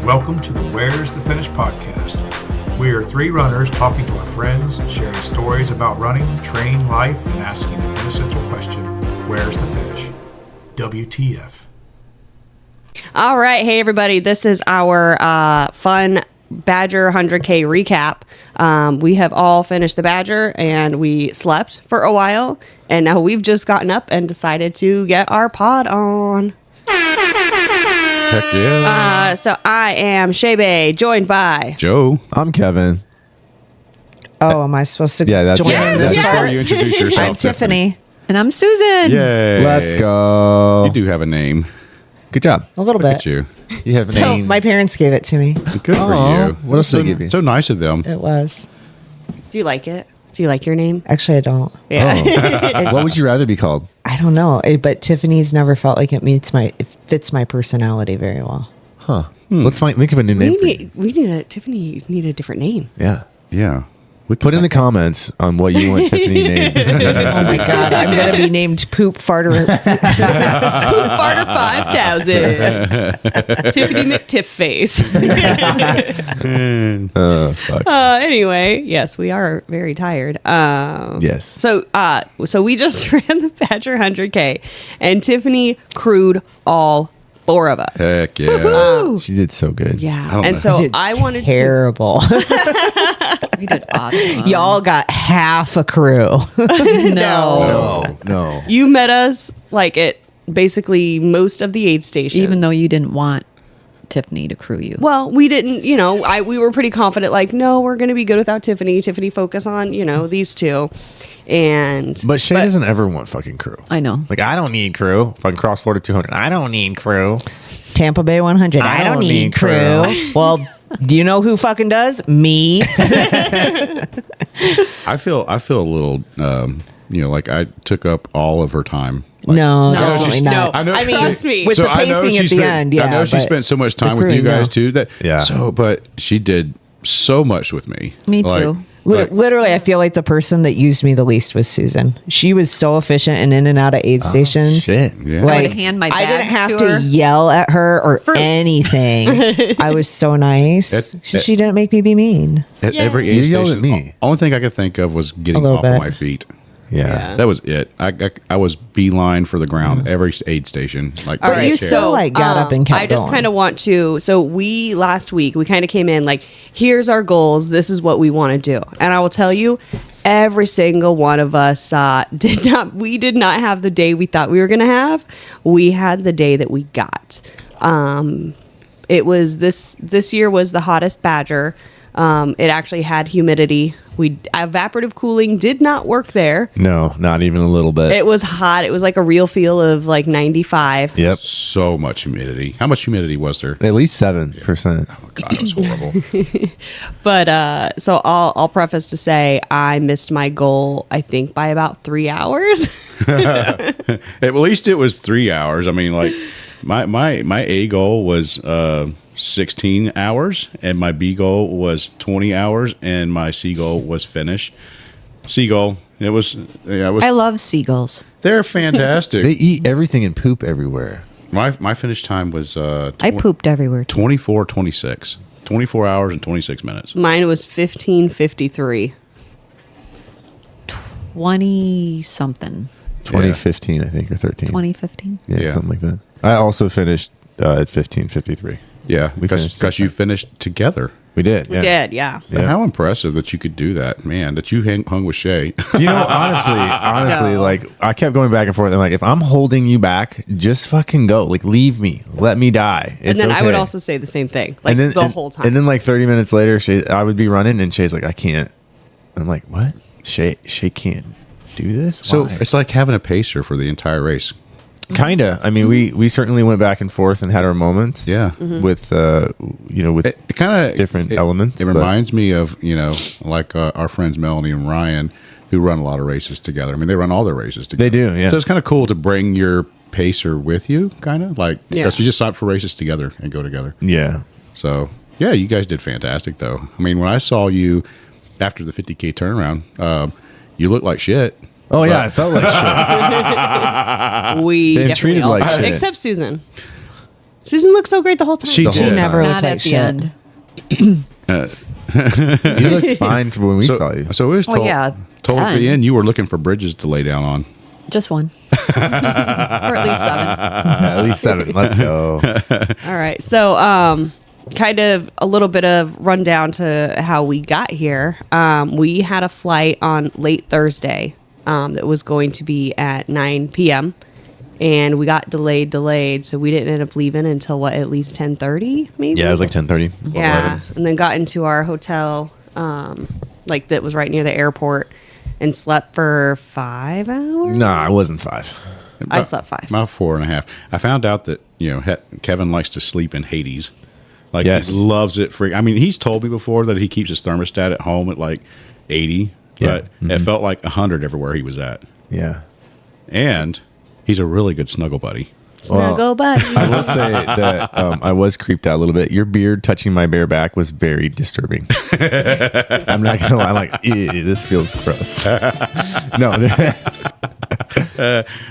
Welcome to the Where's the Finish podcast. We are three runners talking to our friends, sharing stories about running, training, life, and asking the quintessential question, where's the finish? WTF. All right. Hey, everybody. This is our fun Badger 100K recap. We have all finished the Badger and we slept for a while. And now we've just gotten up and decided to get our pod on. Heck yeah. So I am Shae, joined by Joe. I'm Kevin. Oh, am I supposed to That's join in this This is part? where you introduce yourself. I'm Tiffany. And I'm Susan. Yay. Let's go. You do have a name. Good job. A little Look bit. at you. You have a So name. my parents gave it to me. Good for Aw, you. what else did they give you? So nice of them. It was. Do you like it? Do you like your name? Actually, I don't. Yeah. What would you rather be called? I don't know. But Tiffany's never felt like it fits my personality very well. Huh. Let's think of a new name for you. Tiffany, you need a different name. Yeah. Yeah. Put in the comments on what you want Tiffany named. Oh my God, I'm going to be named Poop Farter. Poop Barter 5000. Tiffany McTiffface. Fuck. Anyway, yes, we are very tired. Yes. So we just ran the Badger 100K, and Tiffany crewed all four of us. Heck yeah. She did so good. Yeah, don't and know. so You did I wanted terrible. We did awesome. Y'all got half a crew. No. You met us like at basically most of the aid stations, Even though you didn't want Tiffany to crew you. Well, we didn't, we were pretty confident, like, no, we're going to be good without Tiffany. Tiffany focus on, these two. But Shae doesn't ever want fucking crew. I know. Like, I don't need crew. If I can cross 200, I don't need crew. Tampa Bay 100. I don't need crew. Well, do you know who fucking does? Me. I feel a little, like I took up all of her time. Like, No, No. definitely No. not. I know. Trust me. With the I know pacing she at the spent- end, yeah. I know she but spent so much the time with you crewing, guys no. too. Yeah. But she did so much with me. Me Like- too. like- Literally, I feel like the person that used me the least was Susan. She was so efficient and in and out of aid stations. Shit. Yeah. I Like, would hand my I didn't bags have to to her. yell at her or Fruit. anything. I was so nice. She didn't make me be mean. At every You aid yelled station, at me. Only thing I could think of was getting little off of bit. my feet. Yeah. That was it. I was beeline for the ground every aid station. Like All by right, the you chair. still like got up and kept I just going. kind of want to. So last week we kind of came in like, here's our goals. This is what we want to do. And I will tell you, every single one of us did not have the day we thought we were going to have. We had the day that we got. It was this year was the hottest Badger. It actually had humidity. Evaporative cooling did not work there. No, not even a little bit. It was hot. It was like a real feel of like 95. Yep. So much humidity. How much humidity was there? At least 7%. Oh God, it was horrible. But so I'll preface to say I missed my goal, I think, by about 3 hours. At least it was 3 hours. I mean, like my A goal was 16 hours, and my B goal was 20 hours, and my C goal was finish. C goal. It was. Yeah, it was. I love seagulls. They're fantastic. They eat everything and poop everywhere. my finish time was I pooped everywhere too. 24:26. 24 hours and 26 minutes. Mine was 15:53. 20 something. 2015, I think, or 13. 2015. Yeah, something like that. I also finished at 15:53. Yeah, We finished because you finished together. We did. Yeah. Did, yeah. But how impressive that you could do that, man! That you hung with Shae. You know, honestly, No. like I kept going back and forth. I'm like, if I'm holding you back, just fucking go. Like, leave me. Let me die. And It's then I would okay. also say the same thing, like And then, the and- whole time. And then like 30 minutes later, I would be running, and Shay's like, I can't. And I'm like, what? Shae can't do this. So Why? it's like having a pacer for the entire race. Kinda. I mean, we certainly went back and forth and had our moments. Yeah. With with It kind of different elements, It but- reminds me of like our friends Melanie and Ryan, who run a lot of races together. I mean, they run all their races together. They do, yeah. So it's kind of cool to bring your pacer with you, kind of like Yeah. because you just sign up for races together and go together. yeah. So yeah, you guys did fantastic though. I mean, when I saw you after the 50K turnaround, you looked like shit. Oh yeah, I felt like shit. we Been definitely treated all like did, shit. except Susan. Susan looked so great the whole time. She She did. never Not looked like at the shit. end. You looked fine when we saw you. So it was Well, told, yeah, told at the then. end you were looking for bridges to lay down on. Just one. Or at least 7. At least 7. Let's go. All right. So, kind of a little bit of rundown to how we got here. We had a flight on late Thursday that was going to be at 9 p.m. And we got delayed. So we didn't end up leaving until at least 10:30 maybe? Yeah, it was like 10:30. Yeah. And then got into our hotel, that was right near the airport and slept for 5 hours. Nah, it wasn't 5. I slept 5. About 4.5. I found out that Kevin likes to sleep in Hades. Like Yes. he loves it. I mean, he's told me before that he keeps his thermostat at home at like 80, Yeah. but it felt like 100 everywhere he was at. Yeah. And he's a really good snuggle buddy. Snuggle buddy. I will say that I was creeped out a little bit. Your beard touching my bare back was very disturbing. I'm not gonna lie. I'm like, ew, this feels gross. No,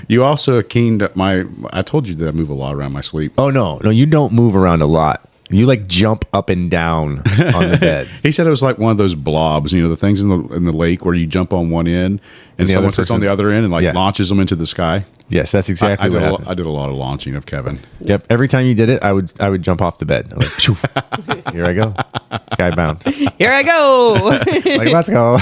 You also keened I told you that I move a lot around my sleep. oh no, you don't move around a lot. You like jump up and down on the bed. He said it was like one of those blobs, the things in the lake where you jump on one end and the someone other sits on person- the other end and Yeah. launches them into the sky. Yes, that's exactly what happened. I did a lot of launching of Kevin. Yep. Every time you did it, I would jump off the bed. I'm like, phew, here I go, skybound. Here I go. Like, let's go.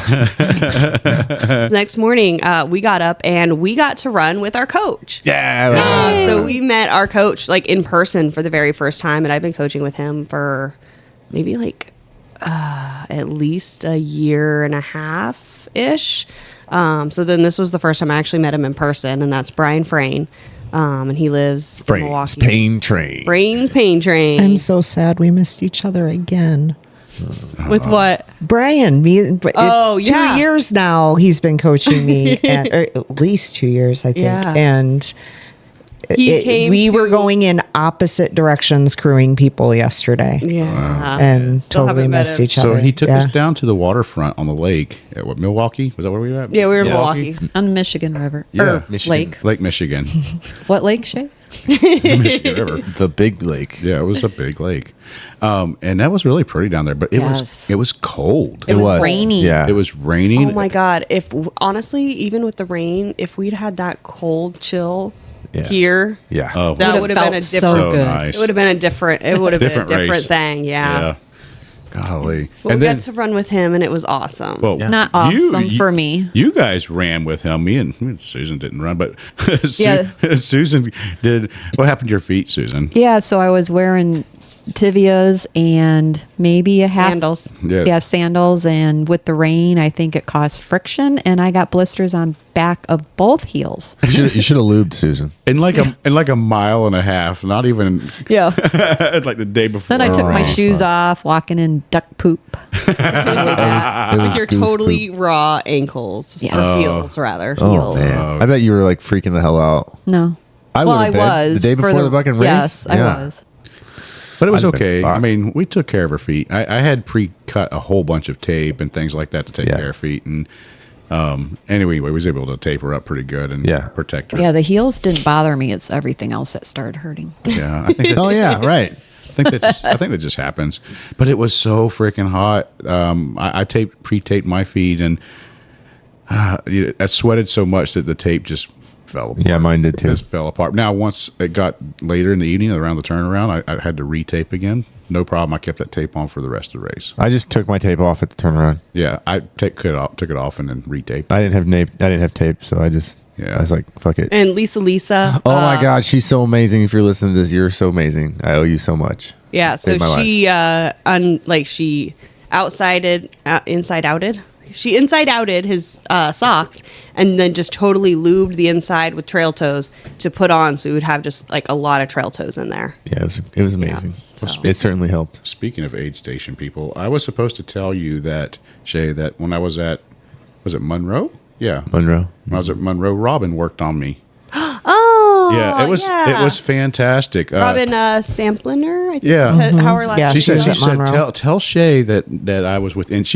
Next morning, we got up and we got to run with our coach. Yeah. So we met our coach in person for the very first time, and I've been coaching with him for maybe at least a year and a half ish. So then this was the first time I actually met him in person, and that's Brian Frayne. And he lives in Brains, Milwaukee. pain train. Brains Pain Train. I'm so sad we missed each other again. With what? Brian, Oh, it's yeah. 2 years now he's been coaching me, or at least 2 years, I think. Yeah. And He were to- going in opposite directions, crewing people yesterday, Yeah. and Still totally haven't met missed him. each other. So he took Yeah. us down to the waterfront on the lake at Milwaukee. Was that where we were at? Yeah, we were in Yeah. Milwaukee. On the Michigan River. Yeah, Or Michigan. lake. Lake Michigan. What lake, Shae? Michigan River. The big lake. Yeah, it was a big lake. And that was really pretty down there, but Yes. it was cold. It was rainy. Yeah. It was raining. Oh my God. Honestly, even with the rain, if we'd had that cold chill Yeah. here, Yeah. Oh, that Would've would have been a felt so different. good. nice. It would have been a different. It would have been a Different different race. thing. Yeah. Yeah. Golly. But and we then, got to run with him, and it was awesome. well, Not awesome for me. You guys ran with him. Me and Susan didn't run, but Yeah. Susan did. What happened to your feet, Susan? Yeah, so I was wearing tibias and maybe a half Sandals. Yeah. sandals, and with the rain I think it caused friction and I got blisters on back of both heels. You should have lubed, Susan. In like a mile and a half, not even Yeah. like the day before. Then I took my Oh, shoes off walking in duck poop. It was With your goose totally poop. raw ankles Yeah. or heels, rather. Oh heels. man, I bet you were like freaking the hell out. No. I well, would've I been. was The day for before the fucking race? Yes, I Yeah. was. But it was I'd have been okay. fucked. I mean, we took care of her feet. I had pre-cut a whole bunch of tape and things like that to take Yeah. care of feet. And anyway, we was able to tape her up pretty good and Yeah. protect her. Yeah, the heels didn't bother me. It's everything else that started hurting. Yeah, I think that, Oh yeah, right. I think that just happens. But it was so freaking hot. I pre-taped my feet, and I sweated so much that the tape just fell apart. Yeah, mine did too. Just fell apart. Now, once it got later in the evening, around the turnaround, I had to retape again. No problem. I kept that tape on for the rest of the race. I just took my tape off at the turnaround. Yeah, I took it off and then retaped. I didn't have tape, so I was like, fuck it. And Lisa. Oh my God, she's so amazing. If you're listening to this, you're so amazing. I owe you so much. Yeah, so Saved my life. she inside outed. She inside outed his socks and then just totally lubed the inside with trail toes to put on, so he would have just like a lot of trail toes in there. Yeah, it was amazing. so- It certainly helped. Speaking of aid station people, I was supposed to tell you that, Shae, that when I was it Monroe? Yeah. Monroe. When I was at Monroe, Robin worked on me. Oh, Yeah, it was fantastic. Robin Sampliner, I think. Yeah. Is that how her last Yeah, She she was said, at Monroe. tell Shae that I was with, and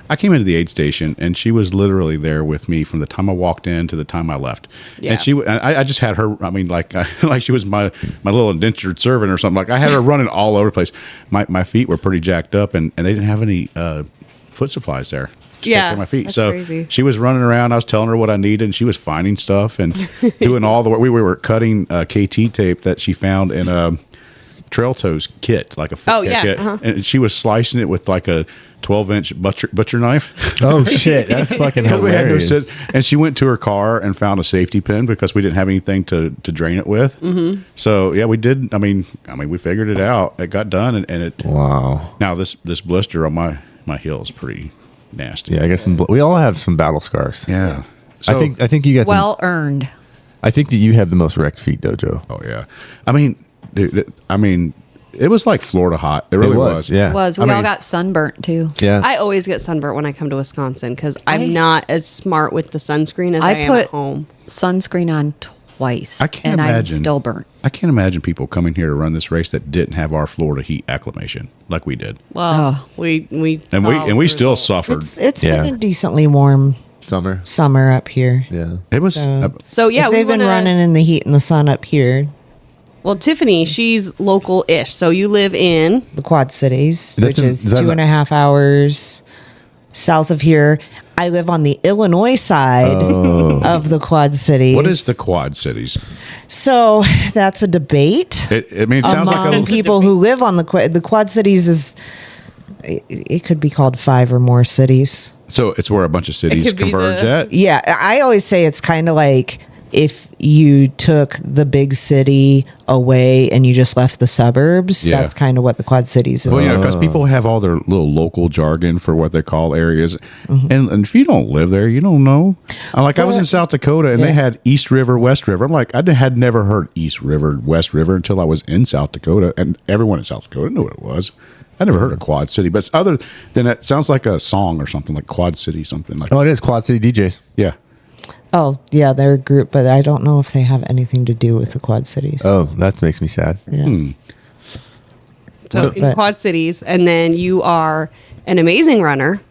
I came into the aid station, and she was literally there with me from the time I walked in to the time I left. Yeah. And I just had her, I mean, like she was my little indentured servant or something. Like I had her running all over the place. My feet were pretty jacked up, and they didn't have any foot supplies there. To take care of my feet. That's So crazy. she was running around. I was telling her what I needed, and she was finding stuff and doing all the work. We were cutting KT tape that she found in a Trail Toes kit, like a foot kit. And she was slicing it with like a 12-inch butcher knife. Oh shit, that's fucking We had no hilarious. sense. And she went to her car and found a safety pin because we didn't have anything to drain it with. Mm-hmm. So yeah, we did. I mean, we figured it out. It got done, and it. Wow. Now this blister on my heel is pretty nasty. Yeah, I guess we all have some battle scars. Yeah. I think you got Well earned. I think that you have the most wrecked feet, though, Joe. Oh yeah. I mean, dude, it was like Florida hot. It really was. Yeah. We I all mean- got sunburnt too. Yeah. I always get sunburnt when I come to Wisconsin because I'm not as smart with the sunscreen as I am put at home. sunscreen on twice, I can't and imagine. I'm still burnt. I can't imagine people coming here to run this race that didn't have our Florida heat acclimation like we did, Well, we and we still suffered. It's Yeah. been a decently warm Summer. summer up here. Yeah. It was. So yeah, If they've been running in the heat and the sun up here, Well, Tiffany, she's local-ish. So you live in the Quad Cities, That's which in- is is that 2.5 hours south of here. I live on the Illinois side of the Quad Cities. what is the Quad Cities? So that's a debate It sounds among like a. people who live on the Quad Cities. Is it could be called 5 or more cities. So it's where a bunch of cities could be converge the- at. Yeah, I always say it's kind of like if you took the big city away and you just left the suburbs. Yeah. That's kind of what the Quad Cities is. Well, because people have all their little local jargon for what they call areas, and if you don't live there, you don't know. I was in South Dakota, and they had East River, West River. I'm like, I had never heard East River, West River until I was in South Dakota, and everyone in South Dakota knew what it was. I never heard of Quad City, but other than that, sounds like a song or something like Quad City, something like. Oh, it is Quad City DJs. Yeah. Oh, yeah, they're a group, but I don't know if they have anything to do with the Quad Cities. Oh, that makes me sad. Yeah. So in But- Quad Cities, and then you are an amazing runner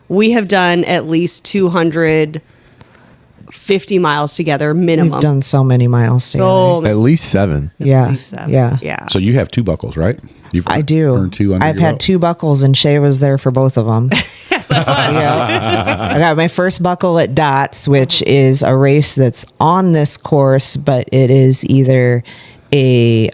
we have done at least 250 miles together minimum. We've done so many miles together. so At least 7. yeah, least seven. yeah, Yeah. So you have 2 buckles, right? You've I do. earned 2 under I've your had belt. 2 buckles, and Shae was there for both of them. Yeah. I got my first buckle at Dots, which is a race that's on this course, but it is either a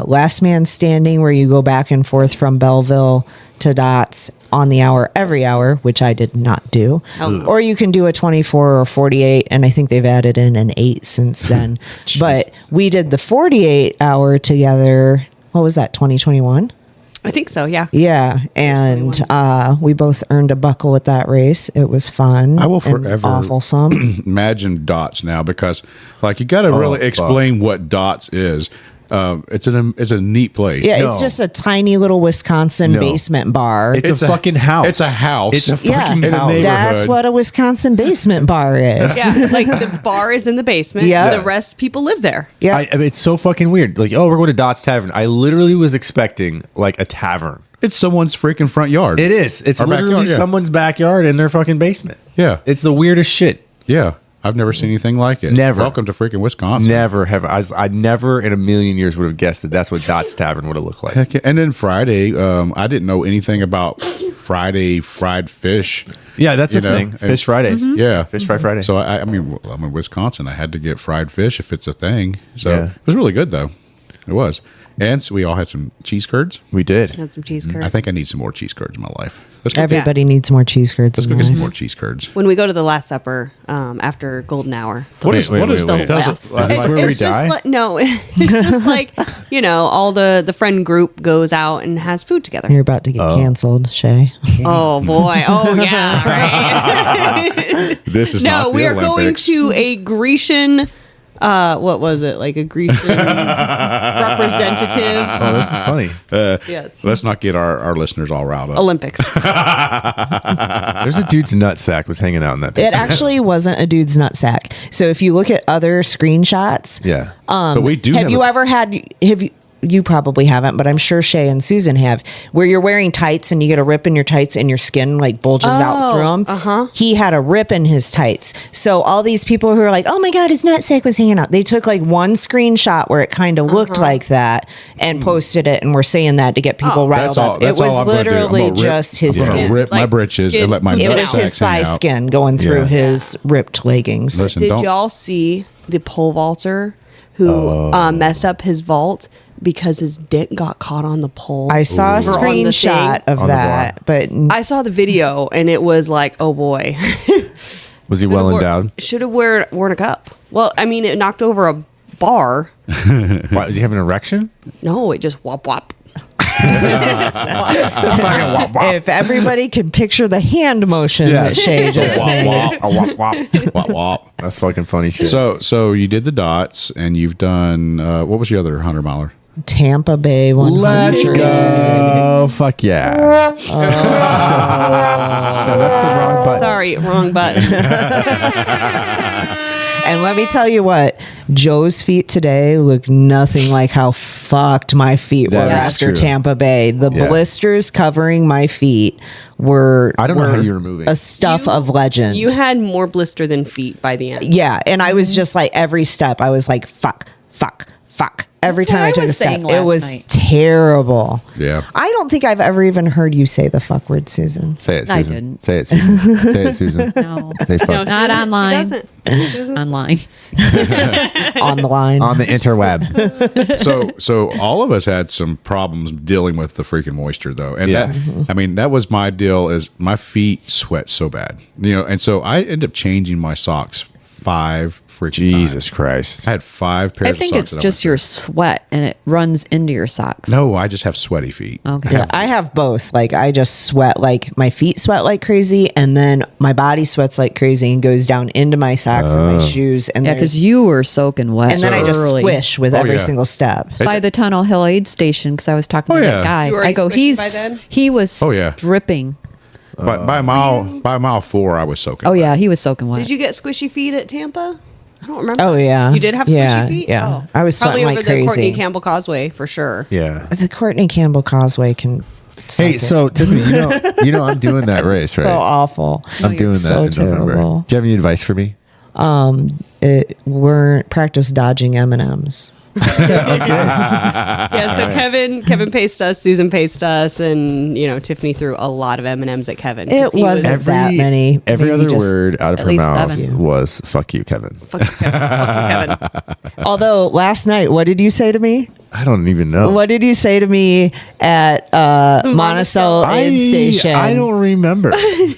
last man standing where you go back and forth from Belleville to Dots on the hour every hour, which I did not do. Or you can do a 24 or 48, and I think they've added in an 8 since then. But we did the 48 hour together. What was that, 2021? I think so, yeah. Yeah, and we both earned a buckle at that race. It was fun. I will and forever awfulsome. imagine Dots now because, you got to really fuck. explain what Dots is. It's a neat place. Yeah, No. it's just a tiny little Wisconsin No. basement bar. It's a fucking house. It's a house. It's a Yeah. fucking In a house. neighborhood. That's what a Wisconsin basement bar is. Yeah, like the bar is in the basement. Yeah. The rest people live there. Yeah. I mean, it's so fucking weird. Like, oh, we're going to Dot's Tavern. I literally was expecting like a tavern. It's someone's freaking front yard. It is. It's Our literally backyard, yeah. someone's backyard in their fucking basement. Yeah. It's the weirdest shit. Yeah. I've never seen anything like it. Never. Welcome to freaking Wisconsin. Never have I never in a million years would have guessed that that's what Dot's Tavern would have looked like. Heck yeah. And then Friday, I didn't know anything about Friday fried fish. Yeah, that's You the know, thing. and- Fish Fridays. Yeah. Fish Fry Friday. So I'm in Wisconsin. I had to get fried fish if it's a thing. So Yeah. it was really good though. It was. And so we all had some cheese curds. we did. Had some cheese curds. I think I need some more cheese curds in my life. Let's go, Everybody needs more cheese curds. let's in go get life. some more cheese curds. When we go to the Last Supper after Golden Hour. What is wait, tell us- wait. tells us- Is this where we die? Like, no, it's just like, all the friend group goes out and has food together. You're about to get canceled, Shae. Oh boy. Oh yeah. Right. This is No, not the we are going Olympics. to a Grecian what was it? Like a Grecian representative. Oh, this is funny. Yes. Let's not get our listeners all riled up. Olympics. There's a dude's nutsack was hanging out in that picture. It actually wasn't a dude's nutsack. So if you look at other screenshots, Yeah. But we do have you ever had? You probably haven't, but I'm sure Shae and Susan have, where you're wearing tights and you get a rip in your tights and your skin like bulges out through them. He had a rip in his tights. So all these people who are like, oh my God, his nutsack was hanging out. They took like one screenshot where it kind of looked like that and posted it, and were saying that to get people riled up. It was literally just his I'm gonna skin. rip my Like, britches skin. and let my It was nutsack his hang thigh out. skin going through Yeah. his ripped leggings. Listen, Did don't. y'all see the pole vaulter who messed up his vault because his dick got caught on the pole? I saw a Or on the screenshot thing. of On the that, but I saw the video and it was like, oh boy. Was he well endowed? Should have worn a cup. Well, I mean, it knocked over a bar. Why, does he have an erection? No, it just whop whop. if everybody could picture the hand motion that Shae just made. Wop, wop. That's fucking funny shit. So you did the dots, and you've done what was your other 100 miler? Tampa Bay 100. let's go. Fuck yeah. No, that's the wrong button. Sorry, wrong button. And let me tell you what, Joe's feet today look nothing like how fucked my feet were That is after true. Tampa Bay. The Yeah. blisters covering my feet were I don't know how were you were moving. a stuff of legend. You had more blister than feet by the end. Yeah, and I was just like, every step I was like, fuck, fuck, fuck. Every That's time what I I took a was step, saying it last was night. terrible. Yeah. I don't think I've ever even heard you say the fuck word, Susan. Say it, I Susan. didn't. Say it, Susan. Say it, Susan. No. Say fuck. No, Not she online. doesn't. She doesn't. Online. On the line. On the interweb. So all of us had some problems dealing with the freaking moisture, though. And Yeah. that was my deal. Is my feet sweat so bad, and so I ended up changing my socks 5 freaking Jesus times. Christ. I had 5 pairs. I of think socks it's that I just went your sweat and it runs into your socks. through. No, I just have sweaty feet. Okay. Yeah, I have both. Like, I just sweat, like my feet sweat like crazy, and then my body sweats like crazy and goes down into my socks and my shoes. And Yeah, because you were soaking wet. and then I just early. squish with Oh, every yeah. single step. By the Tunnel Hill Aid Station, because I was talking Oh, to yeah. that guy. You were I go, already squishy by then? he was Oh, yeah. dripping. By mile 4, I was soaking. Oh, wet. yeah, he was soaking wet. Did you get squishy feet at Tampa? I don't remember. Oh, yeah. You did have squishy Yeah, feet? yeah. Oh. I was Probably sweating over like the Courtney crazy. Campbell Causeway for sure. Yeah. The Courtney Campbell Causeway can. Hey, so Tiffany, you know I'm doing that race, right? So awful. I'm doing that so in November. terrible. Do you have any advice for me? We're practice dodging M&Ms. Yeah, so Kevin paced us, Susan paced us, and Tiffany threw a lot of M&Ms at Kevin. 'cause It he was- wasn't that many. Every Maybe other just- word out of at her least mouth 7. was "fuck you, Kevin." Fuck you, Kevin. Although last night, what did you say to me? I don't even know. What did you say to me at Monticello Aid Station I don't remember.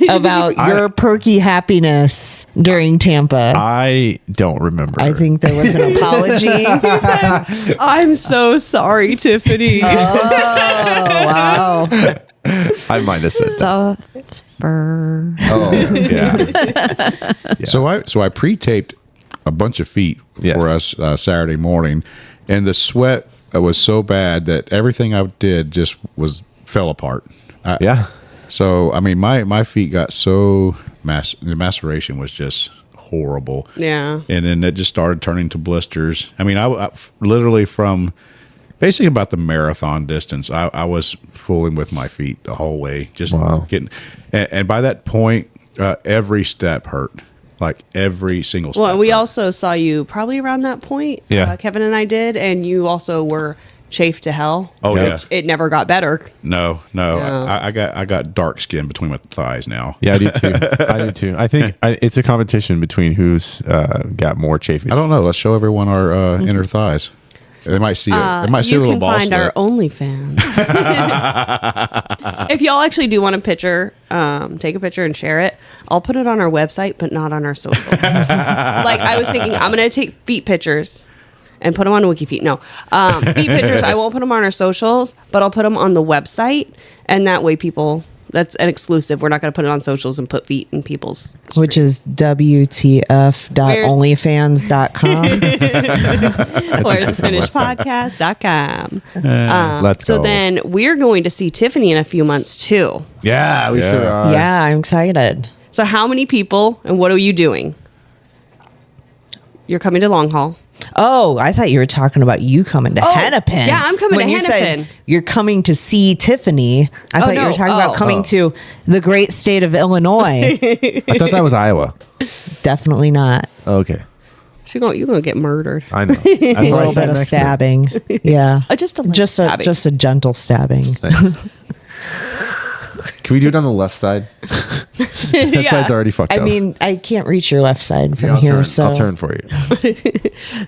about your perky happiness during Tampa? I don't remember. I think there was an apology. I'm so sorry, Tiffany. Oh, wow. I might have said that. So, spur. Oh, yeah. So I pre-taped a bunch of feet Yes. for us Saturday morning, and the sweat was so bad that everything I did just fell apart. Yeah. So I mean, my feet got so the maceration was just horrible. Yeah. And then it just started turning to blisters. I mean, I literally from basically about the marathon distance, I was fooling with my feet the whole way, just Wow. getting. And by that point, every step hurt, like every single step. Well, we hurt. also saw you probably around that point. Yeah. Kevin and I did, and you also were chafed to hell. Oh Yeah. yeah. It never got better. No. No. I got dark skin between my thighs now. Yeah, I do too. I do too. I think it's a competition between who's got more chafing. I don't know. Let's show everyone our inner thighs. They might see they might see a you little can ball find our sweat. OnlyFans. If y'all actually do want a picture, take a picture and share it. I'll put it on our website, but not on our social. Like I was thinking, I'm gonna take feet pictures and put them on WikiFeet. No, feet pictures. I won't put them on our socials, but I'll put them on the website, and that way people That's an exclusive. We're not going to put it on socials and put feet in people's Which streets. is WTF.onlyfans.com. Where's the finished podcast.com. Let's So go. then we're going to see Tiffany in a few months too. Yeah, we Yeah. sure are. Yeah, I'm excited. So how many people and what are you doing? You're coming to Long Haul. Oh, I thought you were talking about you coming to Hennepin. yeah, I'm coming when to you Hennepin. Said you're coming to see Tiffany. I thought you no. were talking about Oh. coming to the great state of Illinois. I thought that was Iowa. Definitely not. Okay. You're going to get murdered. I know. That's A why I little sat bit of next to her. stabbing. Yeah. Just a light just stabbing. just a gentle stabbing. Can we do it on the left side? That side's already fucked I up. mean, I can't reach your left side from Yeah, here, so I'll turn for you.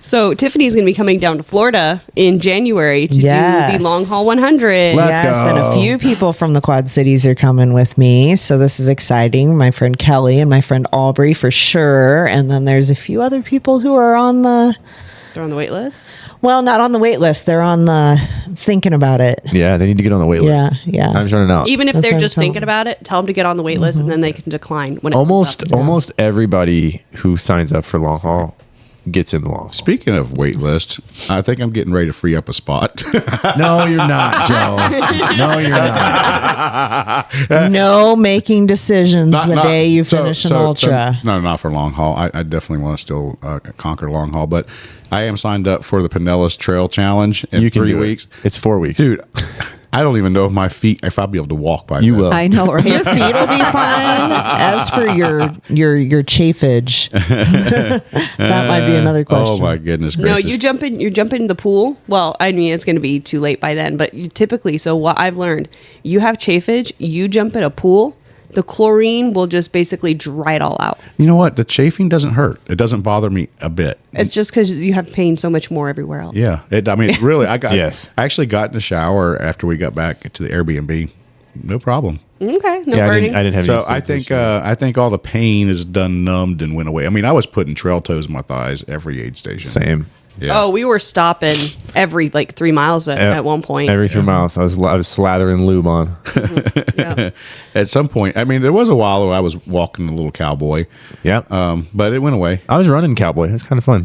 So Tiffany's going to be coming down to Florida in January to do Yes. the Long Haul 100. Let's yes, go. and a few people from the Quad Cities are coming with me, so this is exciting. My friend Kelly and my friend Aubrey for sure, and then there's a few other people who are on the They're on the wait list. well, not on the wait list. They're on the thinking about it. Yeah, they need to get on the wait list. Yeah, yeah. I'm running out. Even if That's they're what I'm just telling thinking them. about it, tell them to get on the wait list and then they can decline when it almost comes up. almost everybody who signs up for long haul gets in the long haul. Speaking of wait list, I think I'm getting ready to free up a spot. No, you're not, Joe. No, you're not. No making decisions the day you finish an ultra. No, not for long haul. I definitely want to still conquer long haul, but I am signed up for the Pinellas Trail Challenge in You can 3 do weeks. It's 4 weeks. Dude, I don't even know if I'll be able to walk by You then. will. I know, right? Your feet will be fine. As for your chafage, that might be another question. Oh my goodness gracious. No, you jump in the pool. Well, I mean, it's going to be too late by then, but typically, so what I've learned, you have chafage, you jump in a pool, the chlorine will just basically dry it all out. You know what? The chafing doesn't hurt. It doesn't bother me a bit. It's just because you have pain so much more everywhere else. Yeah. I mean, really, Yes. I actually got in the shower after we got back to the Airbnb. No problem. Okay, no Yeah, burning. I didn't have So any I think all the pain is done, numbed, and went away. I mean, I was putting trail toes in my thighs every aid station. Same. Yeah. Oh, we were stopping every 3 miles at one point. Every 3 miles, I was slathering lube on. Yeah. At some point, I mean, there was a while where I was walking a little cowboy, Yep. but it went away. I was running cowboy. It was kind of fun.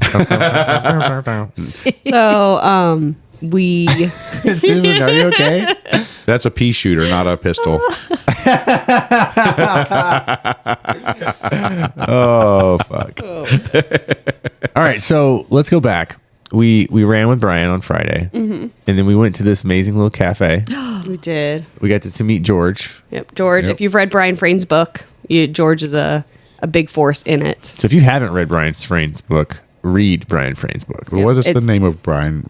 So we Susan, are you okay? That's a pea shooter, not a pistol. Oh fuck! All right, so let's go back. We ran with Brian on Friday, and then we went to this amazing little cafe. we did. We got to meet George. Yep, George. Yep. If you've read Brian Frain's book, George is a big force in it. So if you haven't read Brian Frain's book, read Brian Frain's book. What is the it's- name of Brian's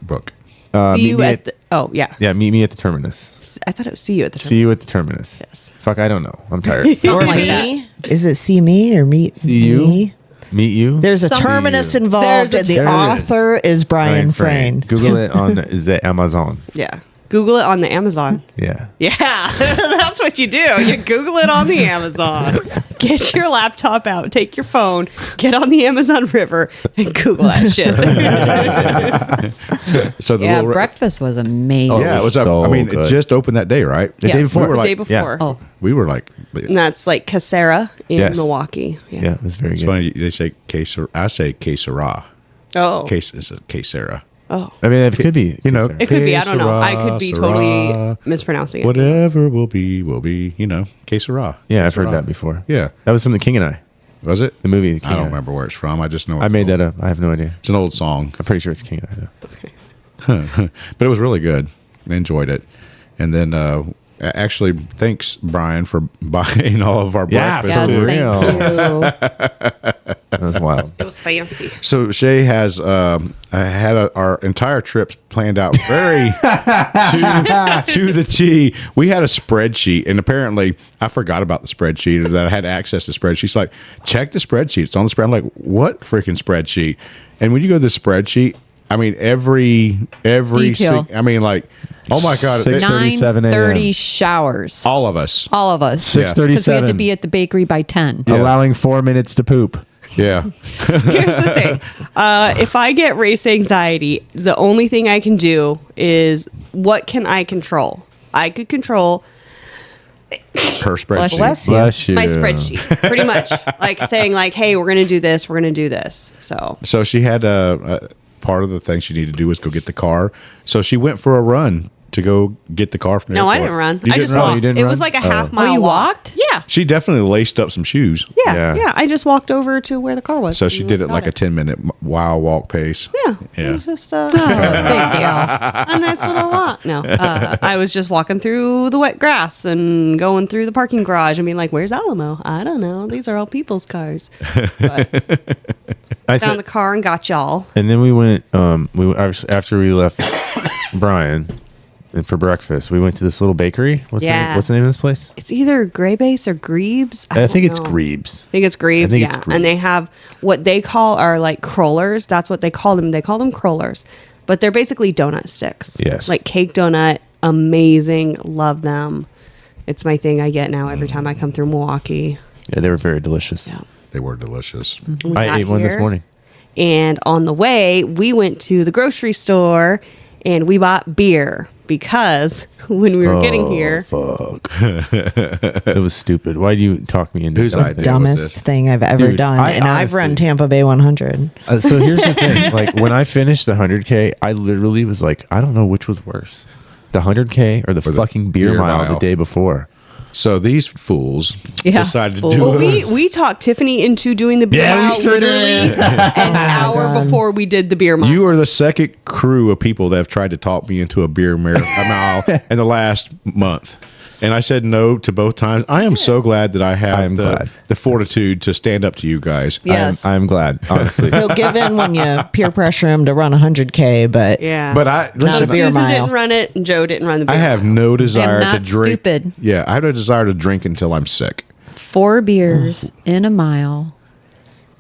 book? See meet you me at the, oh yeah. yeah, meet me at the terminus. I thought it was see you at the See you at the terminus. Yes. Fuck, I don't know. I'm tired. Or Something like me? Is it see me or meet See you? me? Meet you. There's a Some- terminus See you. involved, There's and a the There it is. author is Brian Frain. Google it on the Amazon. Yeah. Google it on the Amazon. Yeah. Yeah, that's what you do. You Google it on the Amazon. Get your laptop out, take your phone, get on the Amazon River, and Google that shit. So the Yeah, little, breakfast was amazing. Oh, yeah, it was. so I mean, good. it just opened that day, right? The day Yes. before. We were The like- day before. Oh, We were like, And that's like Casera in Yes. Milwaukee. Yeah, it was very it's good. funny. They say queser. I say quesera. Oh. Case is a quesera. Oh. I mean, it could be. You know, It could be. I don't know. I Quesera, could be Syrah, totally mispronouncing it. Whatever will be, will be. You know, quesera. Yeah, I've heard Quesera. that before. Yeah, That was from The King and I, was it? the movie. The King I don't and remember where it's from. I just know I it's made old. that up. I have no idea. It's an old song, I'm pretty sure it's King and I, though. but it was really good. I enjoyed it. And then, actually, thanks Brian for buying all of our Yeah, breakfast. yes, For thank real. you. That was wild. It was fancy. So Shae has had our entire trip planned out very to the T. We had a spreadsheet, and apparently I forgot about the spreadsheet, or that I had access to spreadsheets. She's like, check the spreadsheet. It's on the spread. I'm like, what freaking spreadsheet? And when you go to the spreadsheet, I mean, every Detail. I mean, like, oh my god, 6:37 a.m. 9:30 showers. all of us. All of us. 6:37. Because we had to be at the bakery by 10. Yeah. Allowing 4 minutes to poop. Yeah, Here's the thing. If I get race anxiety, the only thing I can do is what can I control? I could control Her spreadsheet. Bless you. Bless you. My spreadsheet, pretty much, like saying like, "Hey, we're gonna do this. We're gonna do this." So She had part of the thing she needed to do was go get the car. So she went for a run to go get the car from the no, I airport. didn't run. You I didn't just run? walked. You didn't It run? was like a half Oh. mile. you walk. walked? Yeah. She definitely laced up some shoes. Yeah, Yeah. I just walked over to where the car was. So she did it like a 10-minute wild walk pace. Yeah. Yeah. It was just Oh, big deal. a nice little walk. No, I was just walking through the wet grass and going through the parking garage and being like, "Where's Alamo? I don't know. These are all people's cars." But I found the car and got y'all. And then we went. After we left Brian, and for breakfast, we went to this little bakery. What's the name of this place? It's either Gray Base or Grebes. I think it's don't know. Grebes. I think it's Grebes. I think it's Yeah, Grebes. and they have what they call are like crullers. That's what they call them. They call them crullers, but they're basically donut sticks. Yes. like cake donut. Amazing. Love them. It's my thing. I get now every time I come through Milwaukee. Yeah, they were very delicious. Yeah. They were delicious. We I got ate one this here, morning. And on the way, we went to the grocery store and we bought beer because when we were getting here, Fuck. It was stupid. Why do you talk me into Whose that? idea? was Dumbest this? thing I've ever Dude, done. I And I've run honestly- Tampa Bay 100. So here's the thing. Like when I finished the 100K, I literally was like, I don't know which was worse, the 100K or the fucking beer mile the day before. So these fools Yeah, decided to fools. do well, it. we talked Tiffany into doing the beer Yeah, we mile sure literally did. an hour before we did the beer mile. You are the second crew of people that have tried to talk me into a beer mile in the last month. And I said no to both times. I am so glad that I have the fortitude to stand up to you guys. Yes. I'm glad, honestly. He'll give in when you peer pressure him to run 100K, but yeah. But I Not a listen. beer Susan mile. didn't run it and Joe didn't run the beer I have mile. no desire to not drink. stupid. Yeah, I have no desire to drink until I'm sick. 4 beers in a mile.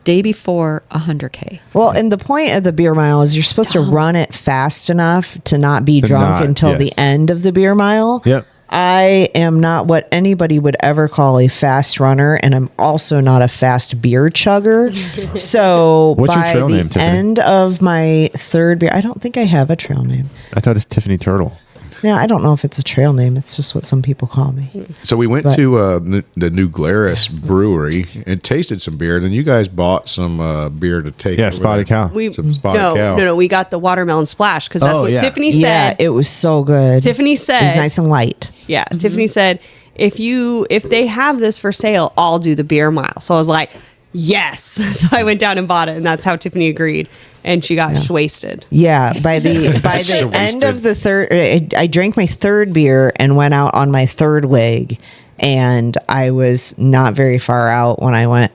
Day before 100K. well, and the point of the beer mile is you're supposed to run it fast enough to not be To drunk not, until yes. the end of the beer mile. Yep. I am not what anybody would ever call a fast runner, and I'm also not a fast beer chugger. So What's your by trail the name, Tiffany? end of my third beer, I don't think I have a trail name. I thought it's Tiffany Turtle. Yeah, I don't know if it's a trail name. It's just what some people call me. So we went But- to the New Glarus Brewery and tasted some beer. Then you guys bought some beer to take. Yeah, over Spotted there. Cow. We Some Spotted no, Cow. no, we got the watermelon splash because that's Oh, what yeah. Tiffany Yeah, said. it was so good. Tiffany it said, was nice and light. yeah, Tiffany said, if they have this for sale, I'll do the beer mile. So I was like, yes. So I went down and bought it, and that's how Tiffany agreed, and she got wasted. Yeah, by the end of the third, I drank my third beer and went out on my third leg, and I was not very far out when I went,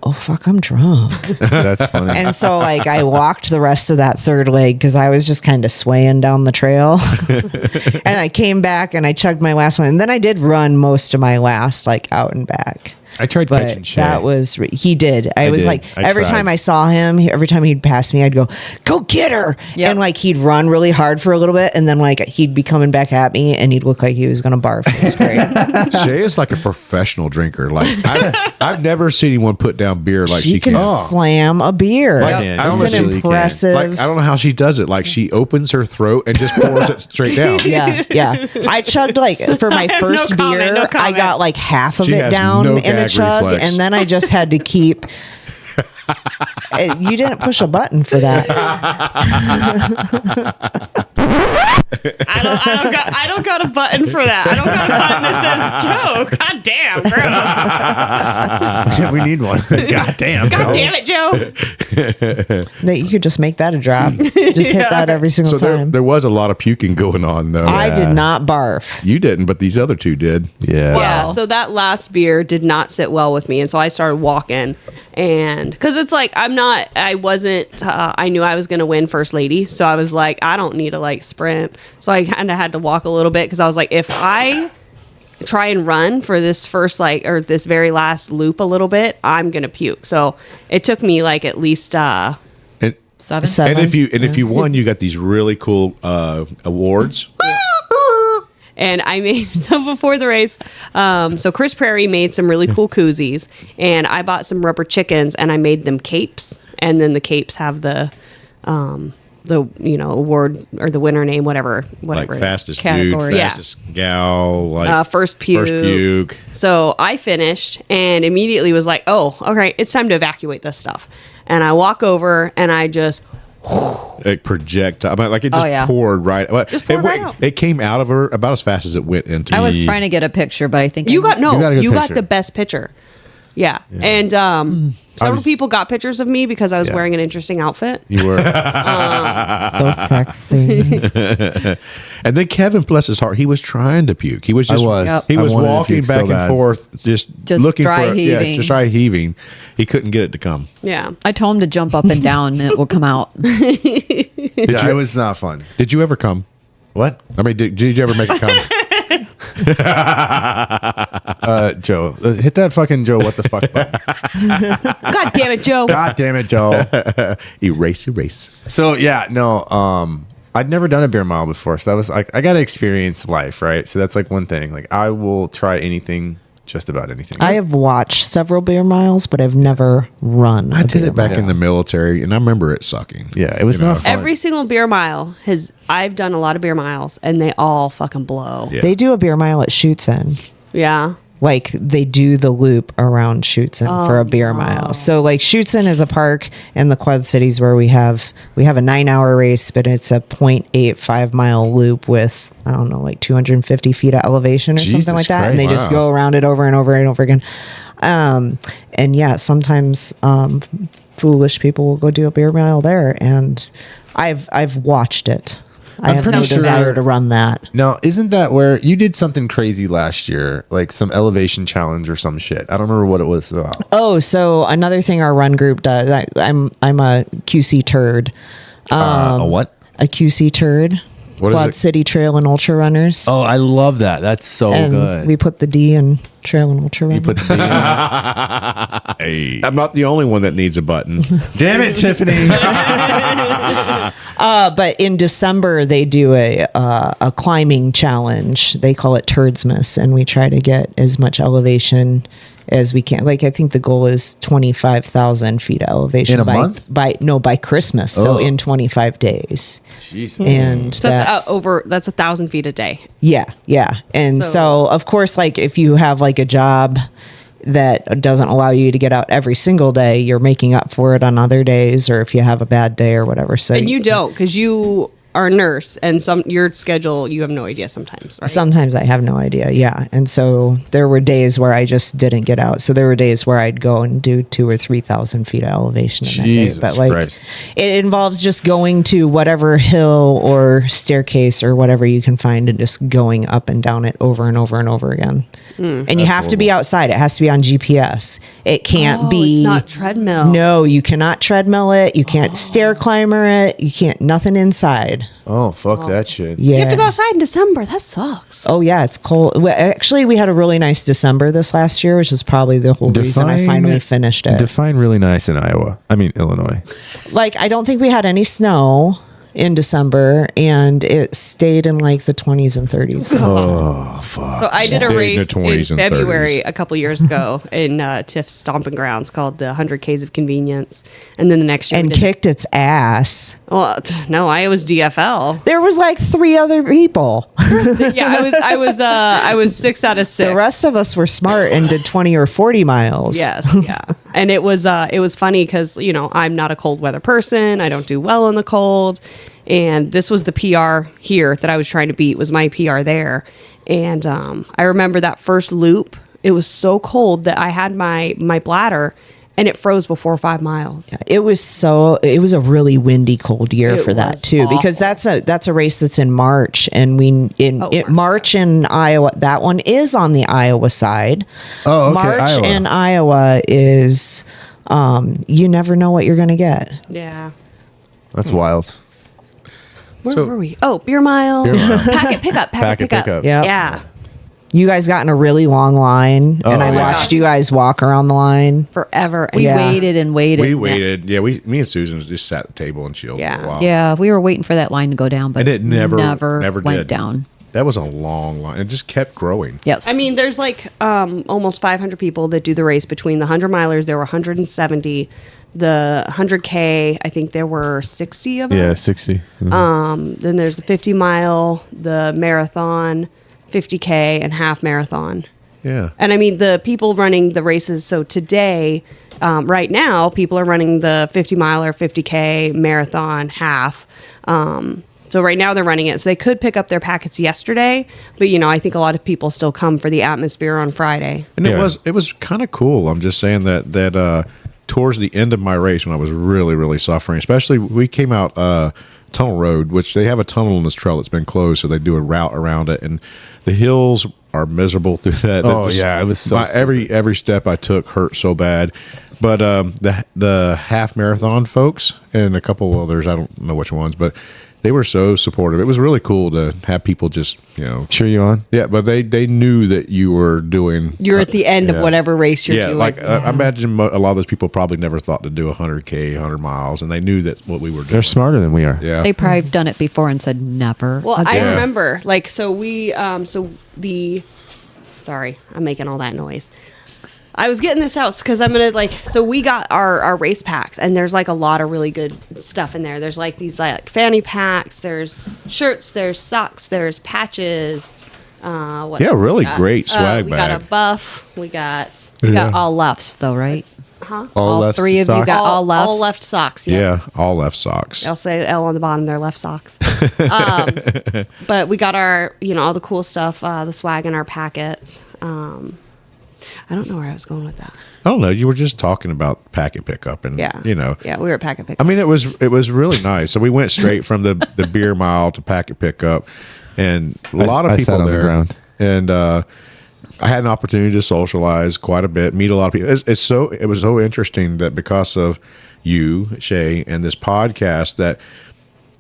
oh fuck, I'm drunk. That's funny. And so like I walked the rest of that third leg because I was just kind of swaying down the trail. And I came back and I chugged my last one, and then I did run most of my last like out and back. I tried catching But Shae. that was he did. I was did. like I every tried. time I saw him, every time he'd pass me, I'd go get her, Yep. and like he'd run really hard for a little bit, and then like he'd be coming back at me, and he'd look like he was gonna barf. It was great. Shay is like a professional drinker. Like I've never seen anyone put down beer like she She can can. slam a beer. Like, Yeah, I don't it's know an if she- impressive. Like I don't know how she does it. Like she opens her throat and just pours it straight down. yeah. I chugged like for my have first no comment, beer, no I comment. got like half of She it has down no in a gag chug, reflex. and then I just had to keep. You didn't push a button for that. I don't got a button for that. I don't got a button that says Joe. God damn, gross. we need one. God damn. God damn it, Joe. That you could just make that a drop. Just hit that every single So time. there was a lot of puking going on though. I did not barf. You didn't, but these other two did. Yeah. Yeah, so that last beer did not sit well with me, and so I started walking, and because it's like I knew I was gonna win first lady, so I was like, I don't need to like sprint, so I kind of had to walk a little bit because I was like, if I try and run for this first or this very last loop a little bit, I'm gonna puke. So it took me like at least And, 7. and if you won, you got these really cool awards. And I made before the race. So Chris Prairie made some really cool koozies, and I bought some rubber chickens and I made them capes. And then the capes have the award or the winner name, whatever Like it is. fastest Category. dude, Yeah. fastest gal, like First puke. First puke. So I finished and immediately was like, oh, okay, it's time to evacuate this stuff. And I walk over and I just, It projectile, like it just Oh, yeah. poured right. Just poured right out. It came out of her about as fast as it went into. I was me. trying to get a picture, but I think you got got a good picture. the best picture. Yeah. And several people got pictures of me because I was Yeah. wearing an interesting outfit. You were. So sexy. And then Kevin, bless his heart, he was trying to puke. He was just I was. Yep. he I was wanted to walking puke so back and bad. forth, just looking dry for heaving. just dry heaving. He couldn't get it to come. Yeah. I told him to jump up and down and it will come out. It was not fun. Did you ever come? What? I mean, did you ever make it come? Joe, hit that fucking Joe. What the fuck button? God damn it, Joe. God damn it, Joe. erase. So yeah, no, I'd never done a beer mile before, so that was like I got to experience life, right? So that's like one thing. Like I will try anything, just about anything. I have watched several beer miles, but I've never run. I a did beer it back mile. in the military, and I remember it sucking. Yeah, it was not fun. Every single beer mile I've done a lot of beer miles and they all fucking blow. Yeah. They do a beer mile at Schuetzen. Yeah. Like they do the loop around Schuetzen for a beer mile. So like Schuetzen is a park in the Quad Cities where we have a 9-hour race, but it's a 0.85 mile loop with, I don't know, like 250 feet of elevation or Jesus something like that. And they Christ. just Wow. go around it over and over and over again. And yeah, sometimes foolish people will go do a beer mile there, and I've watched it. I I'm have no pretty sure- desire to run that. Now, isn't that where you did something crazy last year, like some elevation challenge or some shit? I don't remember what it was about. Oh, so another thing our run group does. I'm a QC turd. A what? A QC turd. What is Quad it? City Trail and Ultra Runners. Oh, I love that. That's so and good. we put the D in Trail and Ultra Runners. You put the hey. I'm not the only one that needs a button. Damn it, Tiffany. But in December they do a climbing challenge. They call it Turdsmas, and we try to get as much elevation as we can. Like I think the goal is 25,000 feet of elevation In a by month? by Christmas. So Oh. in 25 days. Jesus. And So that's 1,000 feet a day. Yeah. And so, of course, like if you have like a job that doesn't allow you to get out every single day, you're making up for it on other days, or if you have a bad day or whatever. So And you don't, because you are a nurse and your schedule, you have no idea sometimes, right? sometimes I have no idea. Yeah. And so there were days where I just didn't get out. So there were days where I'd go and do 2,000 or 3,000 feet of elevation in that Jesus day. But like Christ. it involves just going to whatever hill or staircase or whatever you can find and just going up and down it over and over and over again. And you have to be outside. It has to be on GPS. It can't be It's not treadmill. No, you cannot treadmill it. You can't stair climber it. You can't nothing inside. Oh, fuck that shit. Yeah. You have to go outside in December. That sucks. Oh yeah, it's cold. Well, actually, we had a really nice December this last year, which is probably the whole reason I finally finished it. Define really nice in Illinois. Like, I don't think we had any snow in December, and it stayed in like the 20s and 30s. Oh, fuck. So I did a Stayed in race the 20s in and February a couple years ago in Tiff's stomping grounds called the 100 Ks of Convenience. And then the next year And we did, kicked its ass. well, no, I was DFL. There was like 3 other people. Yeah, I was 6 out of 6. The rest of us were smart and did 20 or 40 miles. Yes, yeah. And it was funny because, I'm not a cold weather person. I don't do well in the cold. And this was the PR here that I was trying to beat, was my PR there. And I remember that first loop, it was so cold that I had my bladder and it froze before 5 miles. It was a really windy, cold year It for that was too, because that's a race that's in March, and March in Iowa. That one is on the Iowa side. Oh, okay, March Iowa. in Iowa is, you never know what you're gonna get. Yeah. That's wild. Where were we? Oh, beer mile. Packet pickup. Packet pickup. Yep. Yeah. You guys got in a really long line, and I yeah. watched you guys walk around the line. Forever. We Yeah. waited and waited. We waited. Yeah, me and Susan just sat at the table and chilled Yeah. for a while. Yeah, we were waiting for that line to go down, but And it never went did. down. that was a long line. It just kept growing. Yes. I mean, there's like almost 500 people that do the race. Between the 100 milers, there were 170. The 100K, I think there were 60 of us. Yeah, 60. Then there's the 50 mile, the marathon, 50K, and half marathon. Yeah. And I mean, the people running the races. So today, right now, people are running the 50 miler, 50K, marathon, half. So right now they're running it. So they could pick up their packets yesterday, but I think a lot of people still come for the atmosphere on Friday. And it was kind of cool. I'm just saying that towards the end of my race when I was really, really suffering, especially we came out Tunnel Road, which they have a tunnel on this trail that's been closed, so they do a route around it, and the hills are miserable through that. Oh, yeah, it was so every step I took hurt so bad. But the half marathon folks and a couple others, I don't know which ones, but they were so supportive. It was really cool to have people just, cheer you on. Yeah, but they knew that you were doing. You're at the end of whatever race you're doing. I imagine a lot of those people probably never thought to do 100K, 100 miles, and they knew that's what we were doing. They're smarter than we are. Yeah. they probably have done it before and said never. Well, I again. remember, sorry, I'm making all that noise. I was getting this out because I'm going to so we got our race packs, and there's like a lot of really good stuff in there. There's like these like fanny packs, there's shirts, there's socks, there's patches. What else really we got? great swag we bag. got a buff. We got, You got all lefts though, right? All left three of you socks. got all lefts. all left socks. Yeah, all left socks. I'll say L on the bottom, they're left socks. But we got our, all the cool stuff, the swag in our packets. I don't know where I was going with that. I don't know. You were just talking about packet pickup, and Yeah. Yeah, we were at packet I pickup. mean, it was really nice. So we went straight from the beer mile to packet pickup, and a lot of I people sat on the there. ground. And I had an opportunity to socialize quite a bit, meet a lot of people. It was so interesting that because of you, Shae, and this podcast, that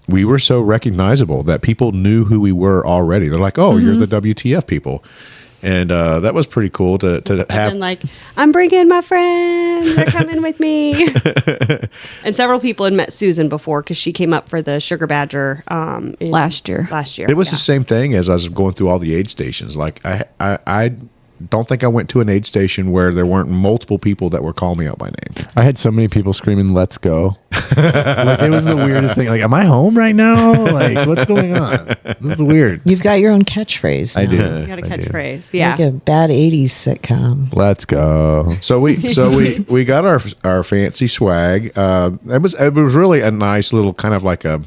we were so recognizable that people knew who we were already. They're like, "Oh, you're the WTF people." And that was pretty cool to have. And like, I'm bringing my friends. They're coming with me. And several people had met Susan before because she came up for the Sugar Badger Last year. It was the same thing as I was going through all the aid stations. Like I don't think I went to an aid station where there weren't multiple people that were calling me out by name. I had so many people screaming, "Let's go!" Like, it was the weirdest thing. Like, am I home right now? Like, what's going on? This is weird. You've got your own catchfitphrase. I do. You got a I do. catchphrase. Yeah. Like a bad 80s sitcom. Let's go. So we got our fancy swag. It was really a nice little kind of like a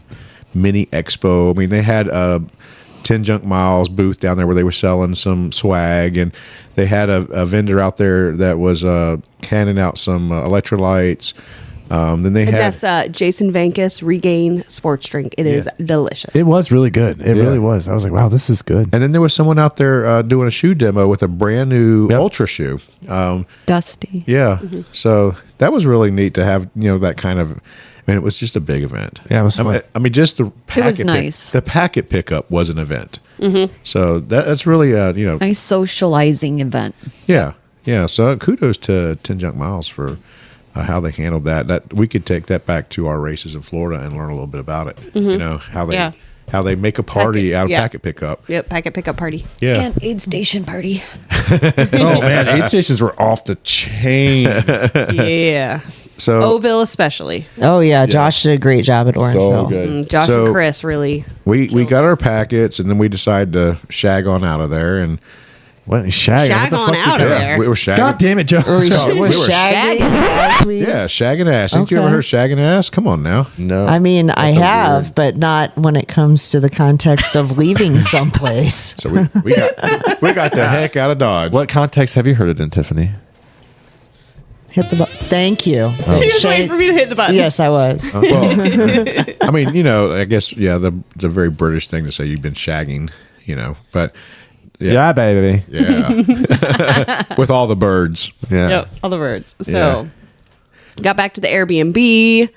mini expo. I mean, they had a 10 Junk Miles booth down there where they were selling some swag, and they had a vendor out there that was handing out some electrolytes. Then they had That's Jason Vankis Regain sports drink. It is delicious. It was really good. It really was. I was like, wow, this is good. and then there was someone out there doing a shoe demo with a brand new Ultra shoe. Dusty. Yeah. So that was really neat to have, that kind of. I mean, it was just a big event. Yeah, it was fun. I mean, just the packet was nice. the packet pickup was an event. Mm-hmm. So that's really, Nice socializing event. yeah. So kudos to 10 Junk Miles for how they handled that. That we could take that back to our races in Florida and learn a little bit about it. Yeah. How they make a party out of packet pickup. Yep, packet pickup party. Yeah. And aid station party. Oh man, aid stations were off the chain. Yeah. So Oville especially. Oh, yeah. Josh did a great job at Orangeville. So good. Josh So- and Chris really. we got our packets, and then we decided to shag on out of there, and What shag? Shag what the on fuck out did of you- there. we were shagging. God damn it, Joe. We're we were shagging as we- Yeah, shagging ass. Ain't you ever Okay. heard shagging ass? Come on now. No. I mean, I That's a have, weird- but not when it comes to the context of leaving someplace. So we got the heck out of Dodge. What context have you heard it in, Tiffany? Hit the button. Thank you. She was waiting for me to hit the button. Yes, I was. Well, I mean, I guess it's a very British thing to say you've been shagging, but Yeah, baby. yeah, with all the birds. Yeah. Yep, all the birds. So got back to the Airbnb.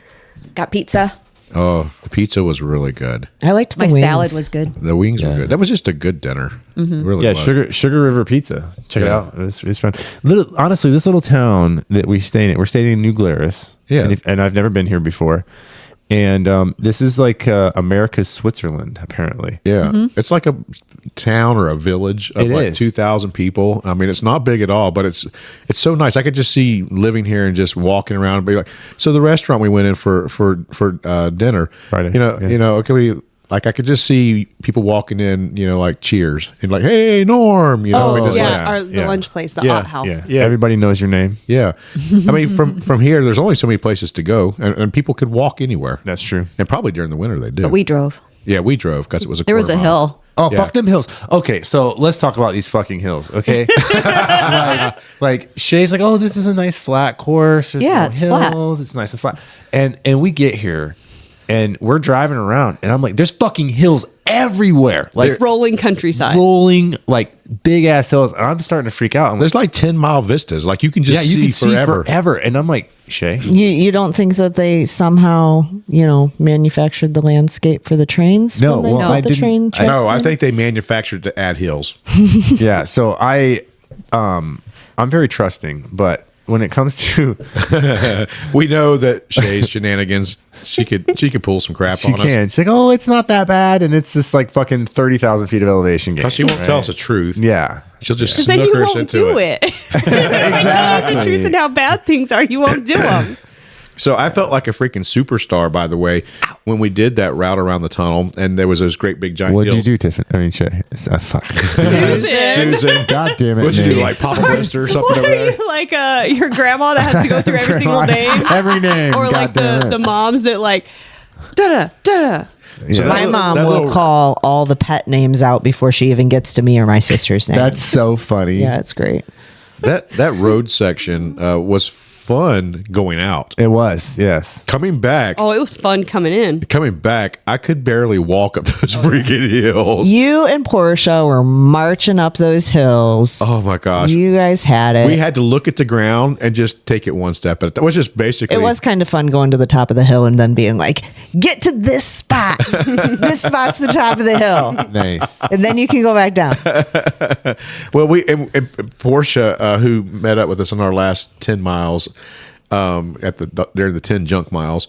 Got pizza. Oh, the pizza was really good. I liked the My wings. salad was good. The wings were good. That was just a good dinner. Really, Yeah, was. Sugar River Pizza. Check it Yeah. out. It's fun. Honestly, this little town that we're staying in New Glarus. Yeah. And I've never been here before. And this is like America's Switzerland, apparently. Yeah, it's like a town or a village of It like is. 2,000 people. I mean, it's not big at all, but it's so nice. I could just see living here and just walking around and be like. So the restaurant we went in for dinner, Friday, you know, okay, like I could just see people walking in, you know, like cheers and like, hey, Norm, you know, Oh, just yeah, like, the lunch place, the Yeah, Hot House. Yeah. Yeah. Everybody knows your name. yeah. I mean, from here, there's only so many places to go, and people could walk anywhere. That's true. And probably during the winter they do. But we drove. Yeah, we drove because it was There was a quarter mile. hill. Oh, Yeah. fuck them hills. Okay, so let's talk about these fucking hills, okay? like Shae's like, oh, this is a nice flat course. There's Yeah, no it's flat. hills. It's nice and flat. And we get here, and we're driving around, and I'm like, there's fucking hills everywhere. Like Rolling countryside. rolling, like big ass hills. And I'm starting to freak out. I'm like, There's like 10-mile vistas. Like you can just you see can forever. see forever. And I'm like, Shae, You don't think that they somehow, manufactured the landscape for the trains? No, when they well, built I the didn't- train tracks No, I in? think they manufactured to add hills. yeah. So I'm very trusting, but when it comes to We know that Shae's shenanigans, she could pull some crap she on can. us. She's like, oh, it's not that bad, and it's just like fucking 30,000 feet of elevation gain. Because she won't tell us the truth. Yeah, She'll just Because then you snooker us won't into do it. it. Tell you the truth and how bad things are, you won't do them. So I felt like a freaking superstar, by the way, when we did that route around the tunnel, and there was those great big giant What'd you hills. do, Shae? Fuck. Susan. God damn it! What'd you do, Nate. like Papa Blister or something over there? Like your grandma that has to go through every single name. Every name. Or God like damn the it. moms that like, da-da, da-da. So My that mom little- will call all the pet names out before she even gets to me or my sister's name. That's so funny. yeah, it's great. that road section was fun going out. It was. Yes. Coming back, Oh, it was fun coming in. I could barely walk up those freaking hills. You and Portia were marching up those hills. Oh my gosh. You guys had it. We had to look at the ground and just take it one step at a time. It was just basically. It was kind of fun going to the top of the hill and then being like, get to this spot. This spot's the top of the hill. Nice. And then you can go back down. Well, and Portia, who met up with us on our last 10 miles, during the 10 junk miles,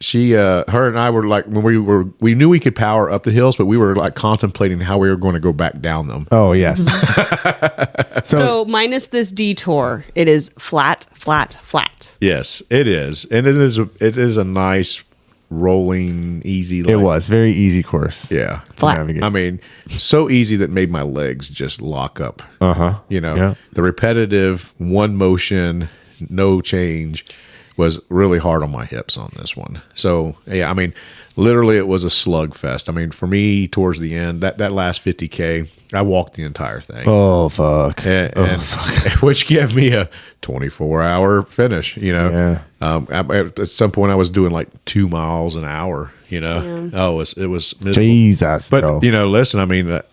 she, her and I were like, when we knew we could power up the hills, but we were like contemplating how we were going to go back down them. Oh yes. So minus this detour, it is flat, flat, flat. Yes, it is, and it is a nice rolling, easy. It was very easy course. Yeah. to navigate. I mean, so easy that made my legs just lock up. Uh-huh. You know, Yeah. the repetitive one motion, no change was really hard on my hips on this one. So, yeah, I mean, literally it was a slugfest. I mean, for me, towards the end, that last 50K, I walked the entire thing. Oh fuck. And which gave me a 24-hour finish, you know. At some point I was doing like 2 miles an hour, you know. Oh, it was miserable. Jesus. But bro. you know, listen, I mean, the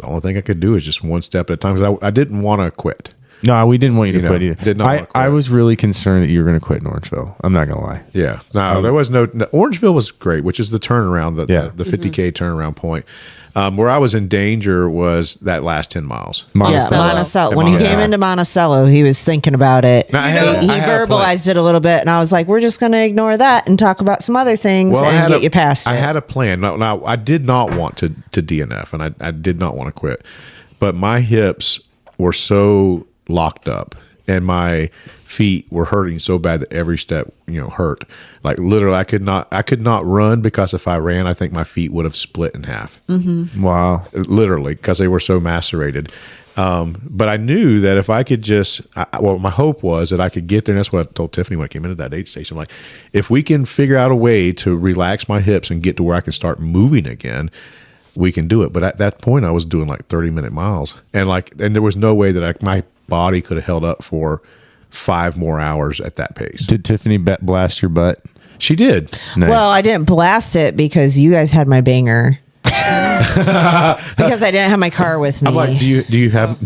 only thing I could do is just one step at a time, because I didn't want to quit. No, we didn't want you to You know, quit either. did not wanna quit. I was really concerned that you were going to quit in Orangeville. I'm not going to lie. Yeah, no, there was no. Orangeville was great, which is the turnaround, the 50K turnaround point. Where I was in danger was that last 10 miles. Yeah, Monticello. When he came into Monticello, he was thinking about it. Now, I had- he I had a plan. verbalized it a little bit, and I was like, "We're just going to ignore that and talk about some other things and get you past it." I had a plan. Now, I did not want to DNF, and I did not want to quit, but my hips were so locked up, and my feet were hurting so bad that every step, hurt. Like literally, I could not run, because if I ran, I think my feet would have split in half. Wow. Literally, because they were so macerated. But I knew that if I could just, my hope was that I could get there. And that's what I told Tiffany when I came into that aid station. I'm like, if we can figure out a way to relax my hips and get to where I can start moving again, we can do it. But at that point, I was doing like 30-minute miles, and there was no way that my body could have held up for 5 more hours at that pace. Did Tiffany blast your butt? She did. Nice. Well, I didn't blast it because you guys had my banger. Because I didn't have my car with me. I'm like, do you have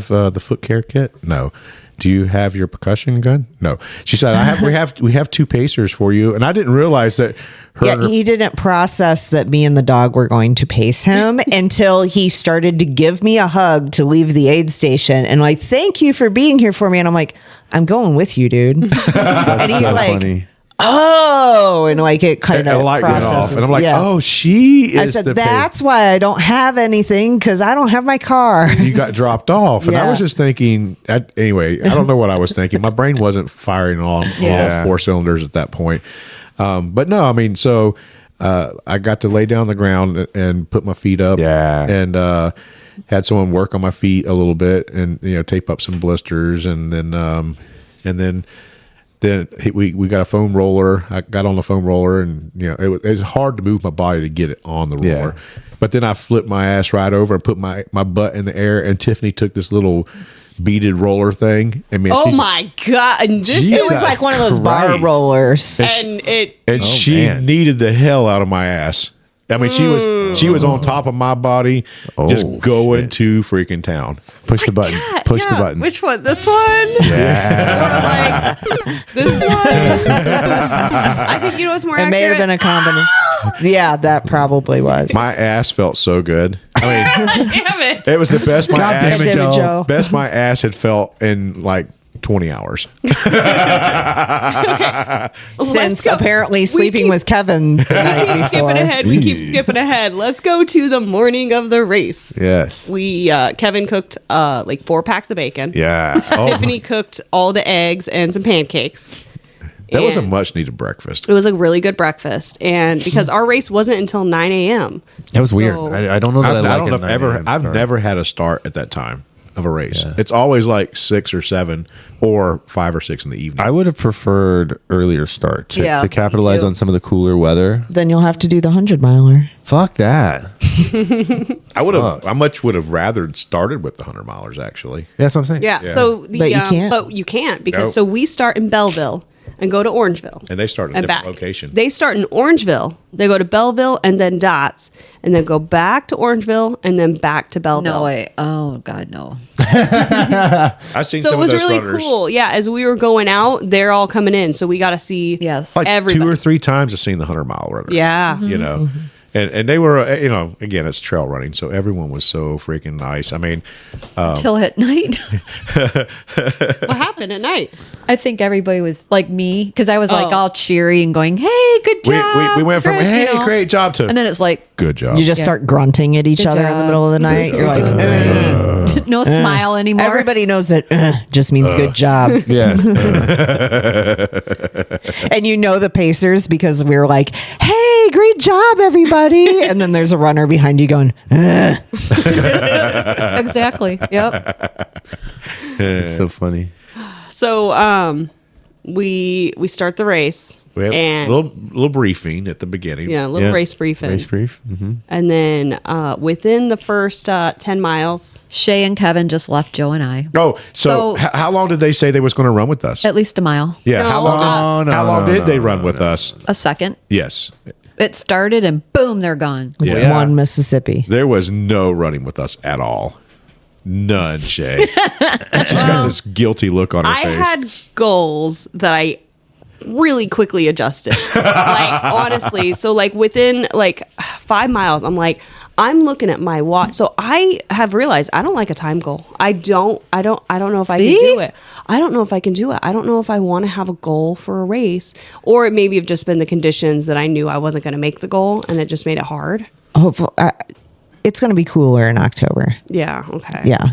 the foot care kit? No. Do you have your percussion gun? No. She said, we have 2 pacers for you, and I didn't realize that. He didn't process that me and the dog were going to pace him until he started to give me a hug to leave the aid station, and like, thank you for being here for me. And I'm like, I'm going with you, dude. And he's so like, funny. oh, and like it kind And a of light went off, processes. and I'm like, Yeah. oh, she is. I said, the that's why I don't have anything because I don't have my car. you got dropped off, and I Yeah. was just thinking. Anyway, I don't know what I was thinking. My brain wasn't firing on Yeah. all 4 cylinders at that point. But no, I mean, so I got to lay down on the ground and put my feet up, and had someone work on my feet a little bit, and tape up some blisters, and then we got a foam roller. I got on the foam roller, and it was hard to move my body to get it on the roller. But then I flipped my ass right over and put my butt in the air, and Tiffany took this little beaded roller thing. I mean, Oh my God. And this It was like one of those bar Christ. rollers. and it and she man. kneaded the hell out of my ass. I mean, she was on top of my body, just going to freaking town. Push the button. Push the Yeah, button. Which one? This one? Yeah. Or like this one? I think what's more It accurate. may have been a combination. Yeah, that probably was. My ass felt so good. I mean, Damn it. it was the best my God ass damn it, Joe. best my ass had felt in like 20 hours. Since go. apparently sleeping keep- with Kevin the night Keep before. skipping ahead. We keep skipping ahead. Let's go to the morning of the race. Yes. We Kevin cooked like 4 packs of bacon. Yeah. Tiffany cooked all the eggs and some pancakes. That was a And much needed breakfast. It was a really good breakfast, and because our race wasn't until 9 a.m. That was weird. So- I don't know that I, I like don't know a if 9 ever a.m. I've start. never had a start at that time of a race. Yeah. It's always like 6 or 7 or 5 or 6 in the evening. I would have preferred earlier start Yeah, to me capitalize too. on some of the cooler weather. Then you'll have to do the 100-miler. Fuck that. I much would have rather started with the 100 milers actually. That's what I'm saying. Yeah. So the But you can't. But you can't because Nope. so we start in Belleville and go to Orangeville. And they start at a and different back. location. They start in Orangeville. They go to Belleville and then Dots, and then go back to Orangeville and then back to Belleville. No way. Oh God, no. I've seen So some it was of those really runners cool. Yeah, as we were going out, they're all coming in, so we got to see. Yes. like everybody. 2 or 3 times I've seen the 100 mile runners. Yeah. You know. And they were, again, it's trail running, so everyone was so freaking nice. I mean, Till at night. What happened at night? I think everybody was like me because I was like Oh. all cheery and going, "Hey, good we, job." we went from, great," hey, you know? great job to And then it's like good job. You just Yeah. start grunting at each Good other in the job. middle of the night. You're like, no smile anymore. everybody knows that just means good job. Yes. And you know the Pacers because we were like, hey, great job, everybody. And then there's a runner behind you going, Exactly. Yep. It's so funny. So we start the race. We have and a little briefing at the beginning. yeah, a little Yeah. race briefing. Race brief. Mm-hmm. And then within the first 10 miles, Shae and Kevin just left Joe and I. Oh, so, So- how long did they say they was going to run with us? At least a mile. Yeah, No, how long? no, how long no, did no, they run with us? A second. Yes, It started and boom, they're gone. Yeah. one Mississippi. there was no running with us at all. None, Shae. She's got this guilty look on her I face. had goals that I really quickly adjusted. Like honestly, so like within like 5 miles, I'm like, I'm looking at my watch. So I have realized I don't like a time goal. I don't know if I can See? do it. I don't know if I can do it. I don't know if I want to have a goal for a race, or it maybe have just been the conditions that I knew I wasn't going to make the goal, and it just made it hard. Hopefully, it's going to be cooler in October. Yeah. Okay. Yeah.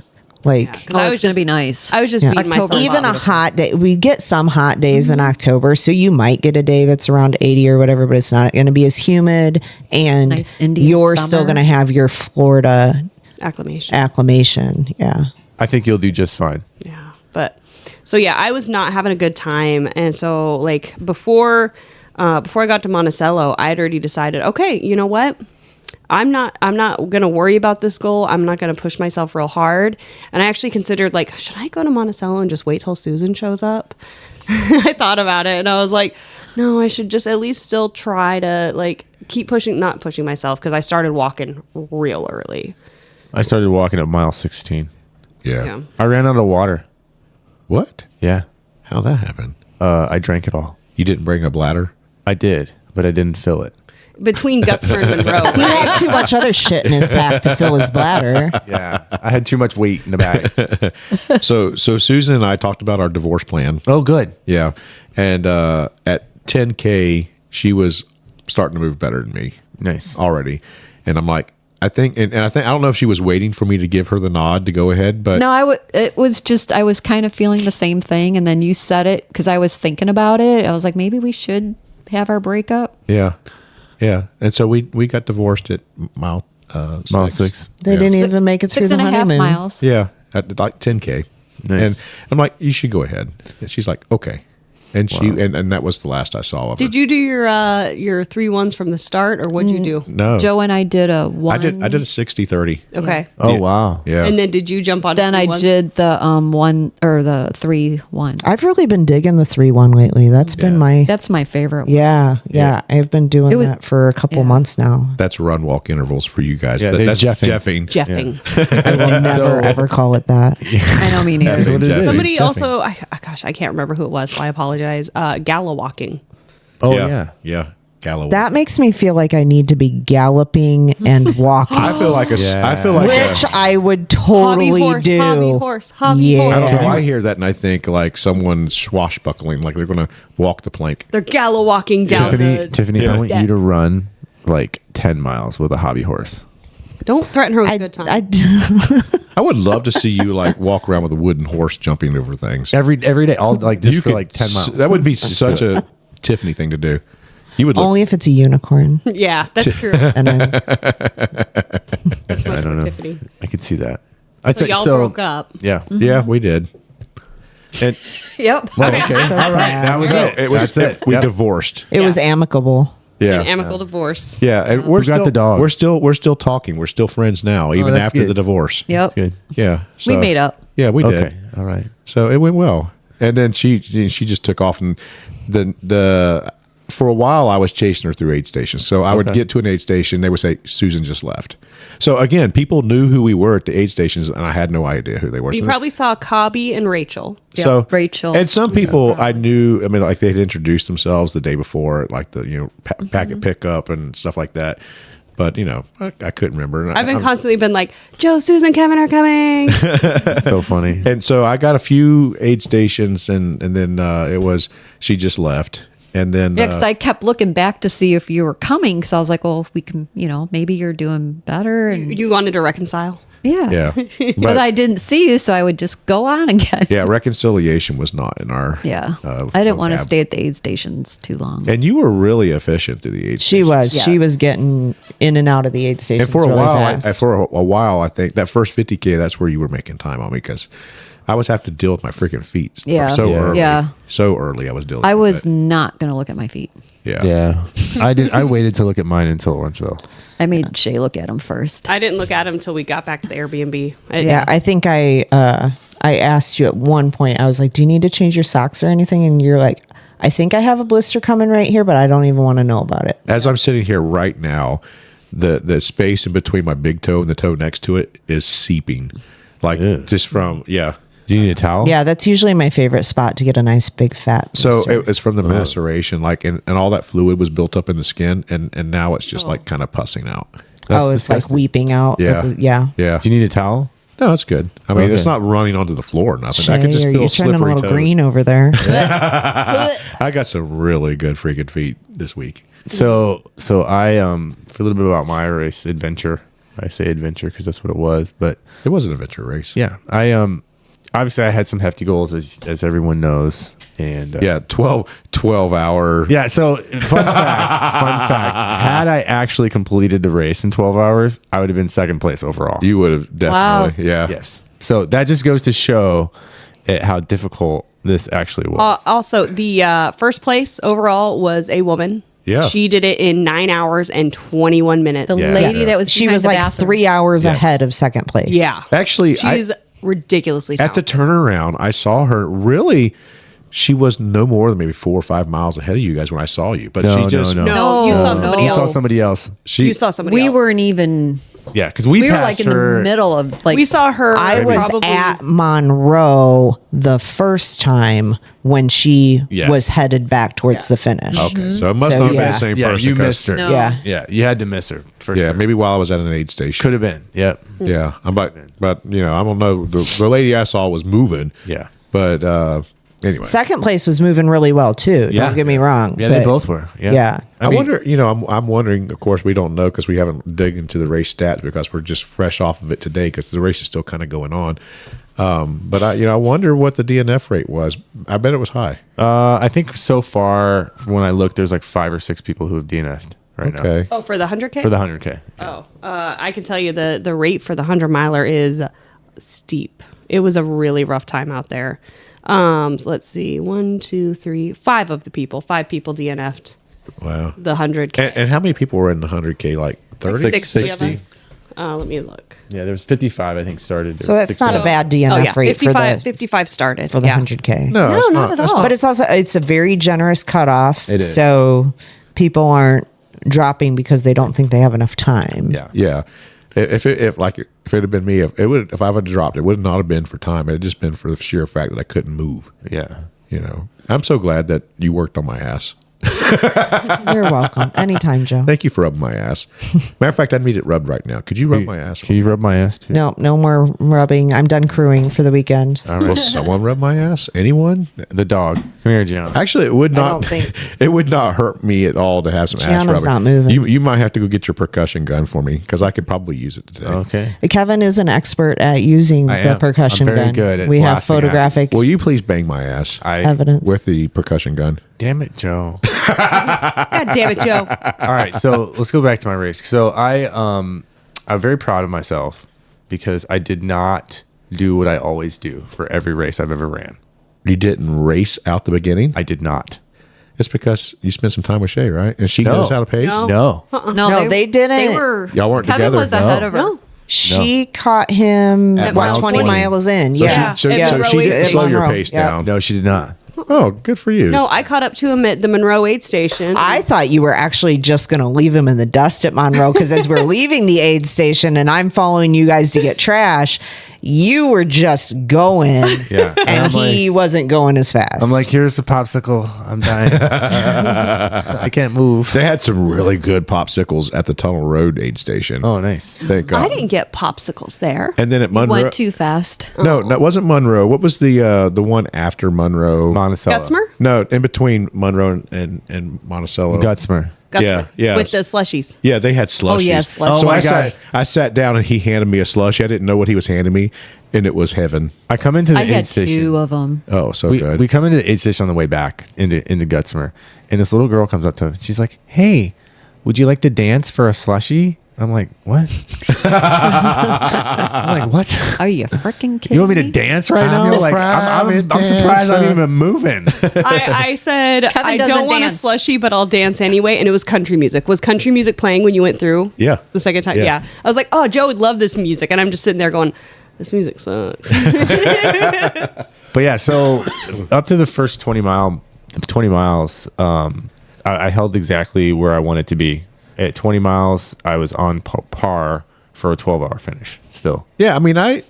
Like, Because I was going to be nice. I was just Yeah. beating October. myself even a up. hot day, we get some hot days in October. So you might get a day that's around 80 or whatever, but it's not going to be as humid. And Nice Indian you're still summer. going to have your Florida acclimation. acclimation. Yeah. I think you'll do just fine. Yeah. But so yeah, I was not having a good time, and so like before I got to Monticello, I had already decided, okay, you know what? I'm not gonna worry about this goal. I'm not gonna push myself real hard. And I actually considered like, should I go to Monticello and just wait till Susan shows up? I thought about it and I was like, no, I should just at least still try to like keep not pushing myself, because I started walking real early. I started walking at mile 16. yeah. Yeah. I ran out of water. What? Yeah. How'd that happen? I drank it all. You didn't bring a bladder? I did, but I didn't fill it. Between Guthrie and Monroe. He had too much other shit in his back to fill his bladder. Yeah. I had too much weight in the bag. So Susan and I talked about our divorce plan. Oh, good. Yeah. And at 10K, she was starting to move better than me Nice. already. And I'm like, I think I don't know if she was waiting for me to give her the nod to go ahead, but No, it was just, I was kind of feeling the same thing. And then you said it because I was thinking about it. I was like, maybe we should have our breakup. yeah. And so we got divorced at mile 6. Mile 6. They Yeah. didn't even make it through the 6.5 honeymoon. miles. Yeah, at like 10K. Nice. And I'm like, you should go ahead. And she's like, okay. And she and that was the last I saw of her. Did you do your 3 ones from the start, or what'd you do? No. Joe and I did a one. I did a 60-30. Okay. Oh, Yeah. wow. Yeah. And then did you jump on? Then I 3-1? did the one or the 3-1. I've really been digging the 3-1 lately. That's been my That's my favorite one. yeah. I've been doing was- that for a couple yeah. months now. That's run walk intervals for you guys. Yeah, they're That's jeffing. jeffing. Jeffing. I will never ever call it that. I know, me neither. That's what it is. Somebody It's jeffing. also, gosh, I can't remember who it was, so I apologize. Gala walking. Oh, yeah. Yeah. Gallo. That makes me feel like I need to be galloping and walking, I feel like Yeah. I feel like which I would totally horse, do. hobby horse, hobby Yeah. horse. I don't know. I hear that and I think like someone swashbuckling, like they're going to walk the plank. They're gala walking down Tiffany, Yeah. I want you to run like 10 miles with a hobby horse. Don't threaten her with I, a good time. I would love to see you like walk around with a wooden horse jumping over things. Every day, all like just You for could like 10 miles. That would be Just such do it. a Tiffany thing to do. You would look only if it's a unicorn, yeah, that's true. and I'm That's much I don't for know. Tiffany. I could see that. I'd So say y'all broke up. Yeah. Yeah, we did. And Yep. Well, okay. so All right. sad. That was no, it. it was That's it. we Yep. divorced. It was amicable. Yeah. An amicable divorce. Yeah, and we're We got still, the dog. We're still talking. We're still friends now, even that's after good. the divorce. Yep. Good. Yeah, We made up. Yeah, we Okay. did. All right. So it went well, and then she just took off, and the for a while I was chasing her through aid stations. So I would Okay. get to an aid station, they would say Susan just left. So again, people knew who we were at the aid stations, and I had no idea who they were. You So- probably saw Cobby and Rachel. so Rachel. and some people I knew. I mean, like they'd introduced themselves the day before, like the packet pickup and stuff like that. But I couldn't remember. And I've been I'm- constantly been like, Joe, Susan, Kevin are coming. So funny. And so I got a few aid stations, and then it was she just left, and then Yeah, because I kept looking back to see if you were coming because I was like, well, we can, maybe you're doing better. And You wanted to reconcile. yeah. yeah, But I didn't see you, so I would just go on again. yeah, reconciliation was not in our Yeah. I didn't want to vocab. stay at the aid stations too long. And you were really efficient through the aid. She stations. was. She Yes. was getting in and out of the aid station. And for a really while, fast. I think that first 50K, that's where you were making time on me because I was having to deal with my freaking feet. Yeah. so Yeah. early. Yeah. So early, I was dealing. I with was it. not going to look at my feet. Yeah. Yeah. I waited to look at mine until lunch though. I made Shae look at him first. I didn't look at him until we got back to the Airbnb. Yeah, I think I asked you at one point. I was like, "Do you need to change your socks or anything?" And you're like, "I think I have a blister coming right here, but I don't even want to know about it." As I'm sitting here right now, the space in between my big toe and the toe next to it is seeping, like Ew. just from Do you need a towel? Yeah, that's usually my favorite spot to get a nice big fat. So blister. it's from the maceration, like, and all that fluid was built up in the skin, and now it's just like kind of pussing out. oh, it's like weeping out. Yeah. Yeah. Yeah. Do you need a towel? No, it's good. I mean, it's Okay. not running onto the floor or nothing. I Shae, can just are feel you turning a slippery little toes. green over there? I got some really good freaking feet this week. So I for a little bit about my race adventure. I say adventure because that's what it was, but It was an adventure race. yeah, I obviously I had some hefty goals as everyone knows, and Yeah, 12 hour. yeah. So fun fact, had I actually completed the race in 12 hours, I would have been second place overall. You would have definitely. Yeah. Yes. So that just goes to show how difficult this actually was. Also, the first place overall was a woman. Yeah. She did it in 9 hours and 21 minutes. The Yeah. lady Yeah. that was She behind was the like bathroom. 3 hours Yes. ahead of second place. Yeah. Actually, She's ridiculously at the talented. turnaround, I saw her really. She was no more than maybe 4 or 5 miles ahead of you guys when I saw you. But No, she just. no. No, you saw somebody You else. saw somebody else. She, You saw somebody We else. weren't even. Yeah, because we We were passed like in her. the middle of like. We saw her. I was probably, at Monroe the first time when she Yes. was headed back towards the finish. Okay. So it must So, not have been yeah. the same Yeah, person. you 'cause- missed her. No. Yeah. Yeah, you had to miss her for Yeah, sure. maybe while I was at an aid station. Could have been. Yep. Yeah, but I don't know. The lady I saw was moving. Yeah. but Anyway, Second place was moving really well too. Yeah. Don't get me wrong. Yeah, they but- both were. Yeah. Yeah. I wonder. I'm wondering. Of course, we don't know because we haven't dug into the race stats because we're just fresh off of it today because the race is still kind of going on. But I wonder what the DNF rate was. I bet it was high. I think so far, when I looked, there's like 5 or 6 people who have DNF'd right now. Okay. Oh, for the 100K? For the 100K. Oh, I can tell you the rate for the 100 miler is steep. It was a really rough time out there. So let's see, 1, 2, 3, 5 of the people, 5 people DNF'd Wow. the 100K. And how many people were in the 100K? Like 30? 60 of us. Let me look. Yeah, there was 55, I think, started. So that's not a bad DNF Oh yeah, rate 55, 55 started. for the yeah. 100K. No, it's not at It's all. But it's a very generous cutoff. It is. So people aren't dropping because they don't think they have enough time. Yeah. Yeah. If it had been me, if I would have dropped, it would not have been for time. It had just been for the sheer fact that I couldn't move. Yeah. I'm so glad that you worked on my ass. You're welcome. Anytime, Joe. Thank you for rubbing my ass. Matter of fact, I need it rubbed right now. Could you rub my ass? Can you rub my ass too? No more rubbing. I'm done crewing for the weekend. Will someone rub my ass? Anyone? The dog. Come here, John. Actually, it would not. don't think- it would not hurt me at all to have some ass Gianna's rubbing. not moving. You might have to go get your percussion gun for me because I could probably use it today. Okay. Kevin is an expert at using I the am. percussion I'm very gun. good at we have blasting photographic Will you please bang my ass evidence. with the percussion gun? Damn it, Joe. God damn it, Joe. All right, so let's go back to my race. So I'm very proud of myself because I did not do what I always do for every race I've ever ran. You didn't race out the beginning? I did not. It's because you spent some time with Shae, right? And she knows how to pace? No. No. No, they didn't. They were. Y'all weren't Kevin together? was ahead No. of her. No. She caught him At what mile 20 20. miles in. So Yeah. she, so, Yeah. so she didn't At slow your Monroe. pace Yeah. down. No, she did not. Oh, good for you. No, I caught up to him at the Monroe aid station. I thought you were actually just going to leave him in the dust at Monroe because as we're leaving the aid station and I'm following you guys to get trash, you were just going. Yeah. And I'm he wasn't going as fast. I'm like, here's the popsicle. I'm dying. I can't move. They had some really good popsicles at the Tunnel Road aid station. Oh, nice. Thank God. I didn't get popsicles there. And then at Monroe. Went too fast. No, it wasn't Monroe. What was the one after Monroe? Monticello. Gutzmer? No, in between Monroe and Monticello. Gutzmer. Gutzmer. Yeah. With the slushies. Yeah, they had slushies. Oh, yeah, slushies. Oh, So my I God. I sat down and he handed me a slushie. I didn't know what he was handing me, and it was heaven. I come into the I aid had station. 2 of them. Oh, so we, good. we come into the aid station on the way back into Gutzmer, and this little girl comes up to us. She's like, "Hey, would you like to dance for a slushie?" I'm like, "What?" I'm like, "What? Are you freaking kidding You want me to dance right I'm now?" your Like, I'm surprised I'm private even moving. I said, Kevin I doesn't don't want a dance. slushie, but I'll dance anyway. And it was country music. Was country music playing when you went through? Yeah. The second time? Yeah. Yeah. I was like, oh, Joe would love this music. And I'm just sitting there going, this music sucks. But yeah, so up to the first 20 miles, I held exactly where I wanted to be. At 20 miles, I was on par for a 12-hour finish still. Yeah, I mean, I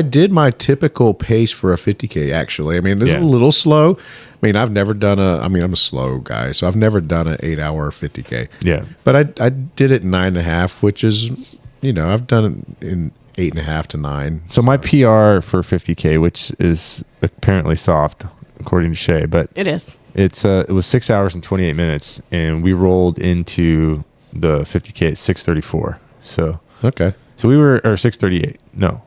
did my typical pace for a 50K, actually. I mean, this is Yeah. a little slow. I mean, I'm a slow guy, so I've never done an 8-hour 50K. Yeah. But I did it in 9.5, which is, I've done it in 8.5 to 9. So my PR for 50K, which is apparently soft, according to Shae, but It is. it was 6 hours and 28 minutes, and we rolled into the 50K at 6:34. So Okay. we were or 6:38. No,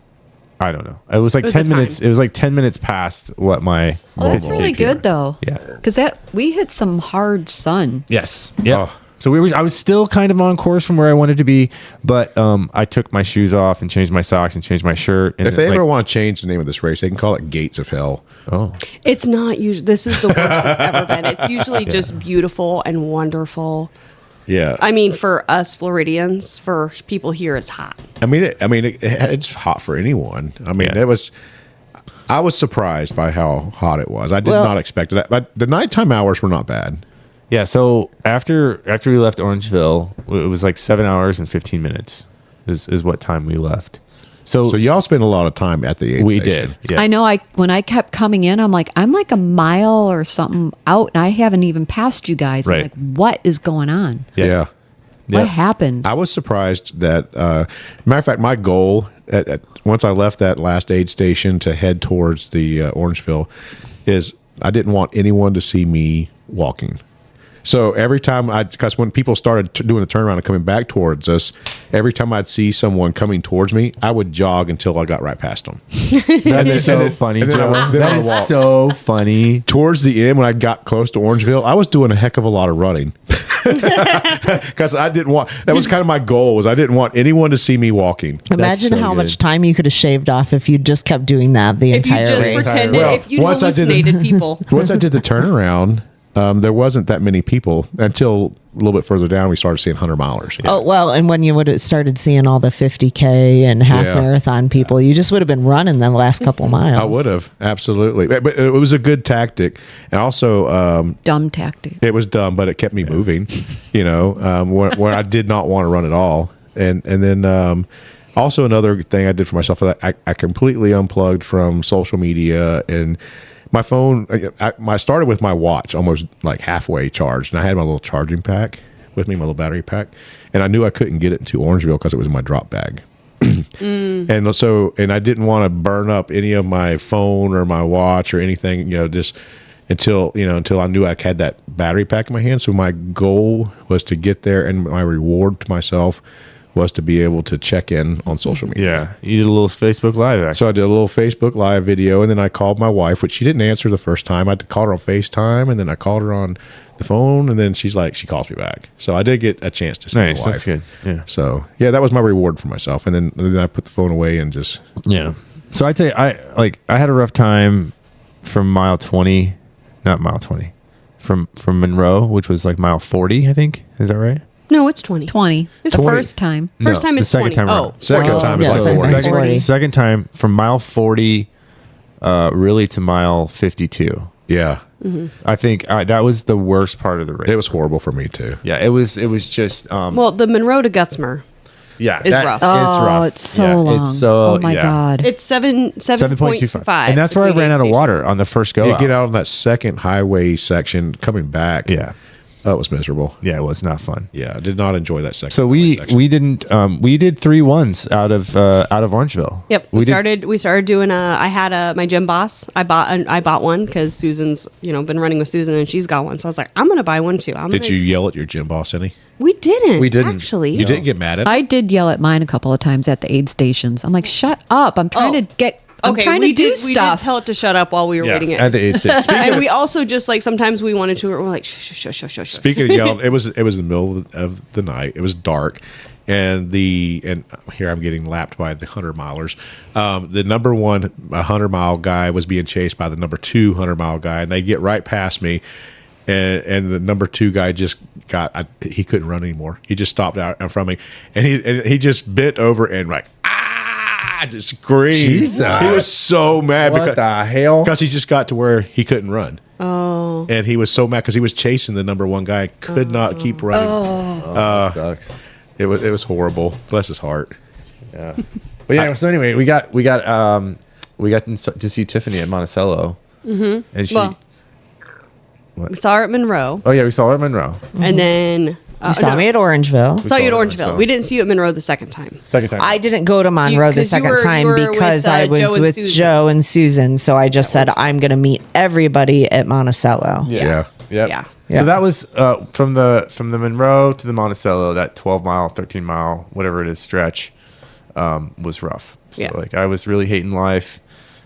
I don't know. It was like It was 10 the minutes. time. It was like 10 minutes past what my. Well, that's normal really PR. good though. Yeah. Because we hit some hard sun. Yes. Yeah. Oh. So I was still kind of on course from where I wanted to be, but I took my shoes off and changed my socks and changed my shirt. And If they ever want to change the name of this race, they can call it Gates of Hell. oh, It's not usually, this is the worst it's ever been. It's usually just beautiful and wonderful. Yeah. I mean, for us Floridians, for people here, it's hot. It's hot for anyone. I mean, Yeah. I was surprised by how hot it was. I did Well- not expect that. But the nighttime hours were not bad. yeah. So after we left Orangeville, it was like 7 hours and 15 minutes is what time we left. So y'all spent a lot of time at the aid we station. did. Yes. I know. When I kept coming in, I'm like a mile or something out, and I haven't even passed you guys. Right. I'm like, what is going on? Yeah. What happened? I was surprised that, matter of fact, my goal once I left that last aid station to head towards the Orangeville, is I didn't want anyone to see me walking. So every time because when people started doing the turnaround and coming back towards us, every time I'd see someone coming towards me, I would jog until I got right past them. That's so funny, Joe. That is so funny. Towards the end, when I got close to Orangeville, I was doing a heck of a lot of running because I didn't want. That was kind of my goal. Was I didn't want anyone to see me walking. Imagine so how good. much time you could have shaved off if you just kept doing that the If you entire just race. pretended, Well, if you once I did hallucinated people. Once I did the turnaround, there wasn't that many people until a little bit further down. We started seeing 100 milers. Oh, well, and when you would have started seeing all the 50K and half Yeah. marathon people, you just would have been running the last couple miles. I would have, absolutely. But it was a good tactic. And also, Dumb tactic. it was dumb, but it kept me moving, where I did not want to run at all. And then also another thing I did for myself, I completely unplugged from social media and my phone. I started with my watch almost like halfway charged, and I had my little charging pack with me, my little battery pack, and I knew I couldn't get it into Orangeville because it was in my drop bag. And I didn't want to burn up any of my phone or my watch or anything, just until I knew I had that battery pack in my hand. So my goal was to get there, and my reward to myself was to be able to check in on social media. Yeah, you did a little Facebook Live, actually. So I did a little Facebook Live video, and then I called my wife, which she didn't answer the first time. I called her on FaceTime, and then I called her on the phone, and then she calls me back. So I did get a chance to see Nice, my wife. that's good. Yeah. So yeah, that was my reward for myself, and then I put the phone away and just Yeah. So I tell you, I had a rough time from mile 20, not mile 20, from Monroe, which was like mile 40, I think. Is that right? No, it's 20. 20. It's The 20. first time. First time the it's second 20. time Oh. around. second time is yeah, like second 40. time. 40. Second time from mile 40, really to mile 52. Yeah, I think that was the worst part of the race. it was horrible for me too. Yeah, it was just Well, the Monroe to Gutzmer. yeah, it's rough. It's Oh, rough. it's so Yeah, long. It's so oh my yeah. God. It's 7.25. And that's where I between ran aid out of stations. water on the first go. You get out on that second highway section coming back. Yeah. Oh, it was miserable. Yeah, it was not fun. Yeah, I did not enjoy that second. So highway section. we did 3 ones out of Orangeville. Yep, We we started doing I had my gym boss. I bought one because Susan's been running with Susan and she's got one. So I was like, I'm gonna buy one too. Did you yell at your gym boss any? We didn't. We didn't. Actually. You didn't get mad at? I did yell at mine a couple of times at the aid stations. I'm like, shut up. I'm trying to get, I'm Okay, trying we to do did. We did stuff. tell it to shut up while we were waiting it. at the 8-6. And we also just like sometimes we wanted to. We're like shh. Speaking of yelling, it was in the middle of the night. It was dark, and here I'm getting lapped by the 100 milers. The number 1 100-mile guy was being chased by the number 2 100-mile guy, and they get right past me. And the number 2 guy just he couldn't run anymore. He just stopped out in front of me, and he just bent over and like just screamed. Jesus. He was so mad What the hell? because he just got to where he couldn't run. Oh, and he was so mad because he was chasing the number 1 guy, could not keep running. That sucks. It was horrible. Bless his heart. Yeah. But yeah, so anyway, we got to see Tiffany at Monticello. Mm-hmm. And she Well, we saw her at Monroe, oh yeah, we saw her at Monroe. and then You saw me at Orangeville. saw you at saw her at Orangeville. Orangeville. We didn't see you at Monroe the second time. Second time. I didn't go to Monroe the 'cause you second were- time you were because with, I was Joe and with Susan. Joe and Susan. So I just said, I'm going to meet everybody at Monticello. Yeah. Yep. Yeah. Yeah. So that was from the Monroe to the Monticello, that 12-mile, 13-mile, whatever it is stretch, was rough. So Yeah. like I was really hating life.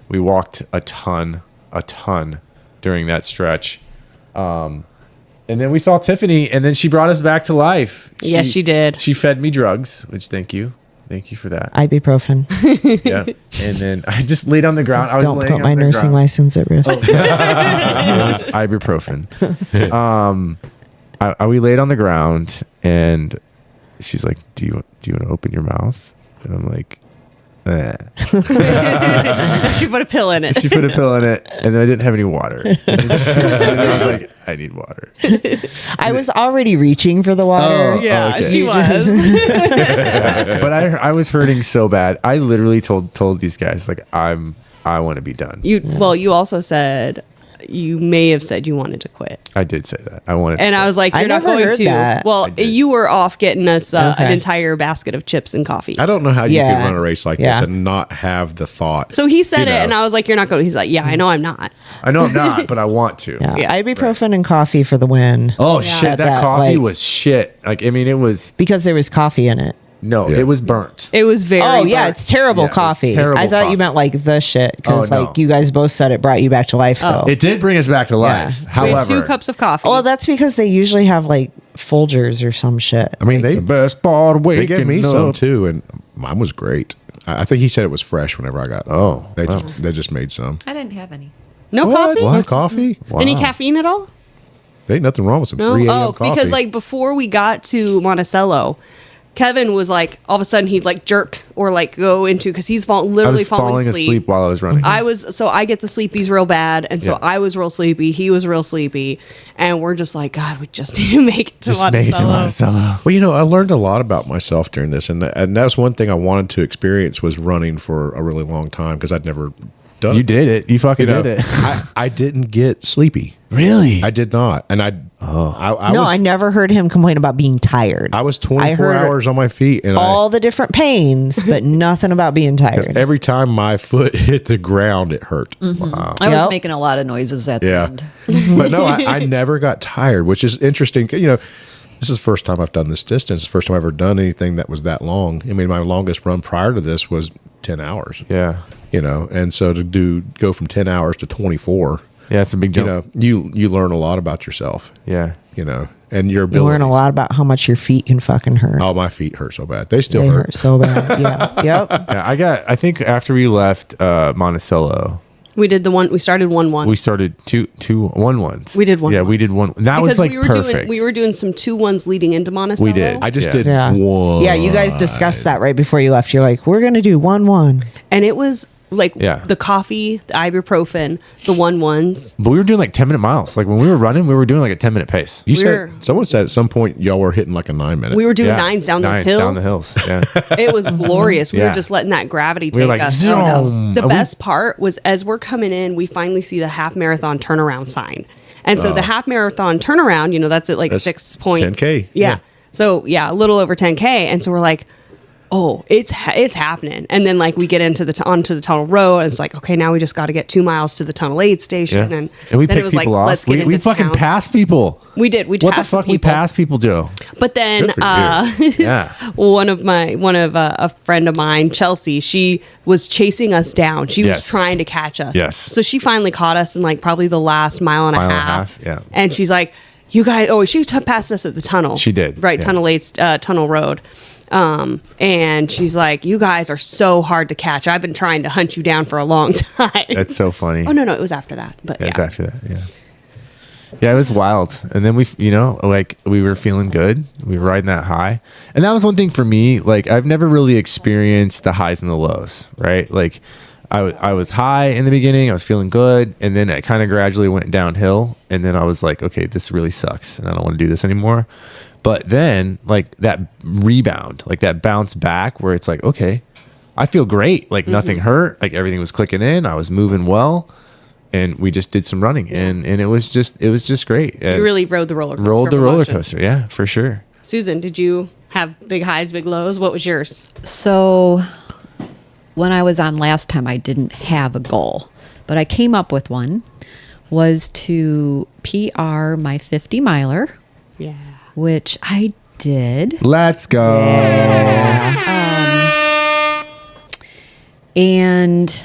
We walked a ton during that stretch. And then we saw Tiffany, and then she brought us back to life. Yes, she did. She fed me drugs, which thank you for that. Ibuprofen. Yeah. And then I just laid on the ground. I was Don't laying put on my the nursing ground. license at risk. It was ibuprofen. We laid on the ground, and she's like, "Do you want to open your mouth?" And I'm like, eh. She put a pill in it. She put a pill in it, and then I didn't have any water. And I was like, I need water. I was already reaching for the water. Oh, Yeah, okay. she was. But I was hurting so bad. I literally told these guys like I want to be done. You also said you may have said you wanted to quit. I did say that. I wanted. And I was like, I you're not never going heard to. that. Well, did. you were off getting us an Okay. entire basket of chips and coffee. I don't know how you Yeah. can run a race like Yeah. this and not have the thought. So he said you it, know. and I was like, you're not going. He's like, yeah, I know I'm not. I know I'm not, but I want to. Yeah. Ibuprofen and coffee for the win. Oh shit! That That, coffee like- was shit. Like I mean, it was Because there was coffee in it. no, Yeah. it was burnt. It was very. Oh yeah, burnt. it's terrible Yeah, it was coffee. terrible I thought coffee. you meant like the shit because Oh, no. like you guys both said it brought you back to life though. It did bring us back to life. We However, had 2 cups of coffee. Oh, that's because they usually have like Folgers or some shit. I mean, they the best part of they waking gave me up. some too, and mine was great. I think he said it was fresh whenever I got. Oh, they wow. they just made some. I didn't have any. no coffee. No coffee? Any Wow. caffeine at all? There ain't nothing wrong with some No. 3 a.m. Oh, coffee. because like before we got to Monticello, Kevin was like, all of a sudden he'd like jerk or like go into because he's I literally was falling falling asleep while I was running. I get the sleepies real bad, and so Yeah. I was real sleepy. He was real sleepy, and we're just like, God, we just need to make it to just make it to Monticello. Monticello. Well, you know, I learned a lot about myself during this, and that was one thing I wanted to experience was running for a really long time because I'd never done You it. did it. You fucking You know, did it. I didn't get sleepy. Really? I did not, and I No, was I never heard him complain about being tired. I was I 24 heard hours on my feet, and all the different pains, but nothing about being tired. every time my foot hit the ground, it hurt. Wow. I was Yep. making a lot of noises at the Yeah, end. but no, I never got tired, which is interesting. You know, this is the first time I've done this distance. It's the first time I've ever done anything that was that long. I mean, my longest run prior to this was 10 hours. Yeah. You know, and so to go from 10 hours to 24, Yeah, it's a big you jump. know, you learn a lot about yourself. Yeah. You know, and your You ability. learn a lot about how much your feet can fucking hurt. Oh, my feet hurt so bad. They still They hurt. hurt so bad. Yeah. Yep. Yeah, I think after we left Monticello, We did the one. We started 1-1. we started two 1-1s. We did 1-1s. Yeah, we did one. That was because like we were perfect. we were doing some 2-1s leading into Monticello. We did. I just Yeah. did Yeah. one. Yeah. You guys discussed that right before you left. You're like, we're gonna do 1-1. and it was like Yeah. the coffee, the ibuprofen, the 1-1s. But we were doing like 10-minute miles. Like when we were running, we were doing like a 10-minute pace. You We're- said someone said at some point y'all were hitting like a 9-minute. We were doing Yeah. 9s down those Nines hills. Down the hills. Yeah. It was glorious. We Yeah. were just letting that gravity We take were like, us. zoom. The And we- best part was as we're coming in, we finally see the half marathon turnaround sign. And so the half marathon turnaround, you know, that's at like That's 6.10K. 10K, yeah. So yeah, a little over 10K. And so we're like, oh, it's happening. And then like we get into onto the tunnel road, and it's like, okay, now we just got to get 2 miles to the tunnel aid station. Yeah. And we then picked it was people like, off. let's get We into fucking town. passed people. We did. We What the passed fuck we people. passed people do? But then Good for you. Yeah. one of a friend of mine, Chelsea, she was chasing us down. She was Yes. trying to catch us. Yes. So she finally caught us in like probably the last mile and a half. Yeah. And she's like, "You guys!" Oh, she passed us at the tunnel. She did, Right, yeah. Tunnel 8's Tunnel Road. And she's like, "You guys are so hard to catch. I've been trying to hunt you down for a long time." That's so funny. Oh no, it was after that. But It's yeah. after that. Yeah. Yeah, it was wild. And then we, you know, like we were feeling good. We were riding that high. And that was one thing for me. Like I've never really experienced the highs and the lows, right? Like I was high in the beginning. I was feeling good. And then it kind of gradually went downhill. And then I was like, okay, this really sucks. And I don't want to do this anymore. But then like that rebound, like that bounce back where it's like, okay, I feel great. Like nothing hurt. Like everything was clicking in. I was moving well. And we just did some running, and it was just great. You really rode the roller coaster. rolled the of roller emotion. coaster, yeah, for sure. Susan, did you have big highs, big lows? What was yours? So when I was on last time, I didn't have a goal, but I came up with one, was to PR my 50 miler, Yeah. which I did. Let's go. And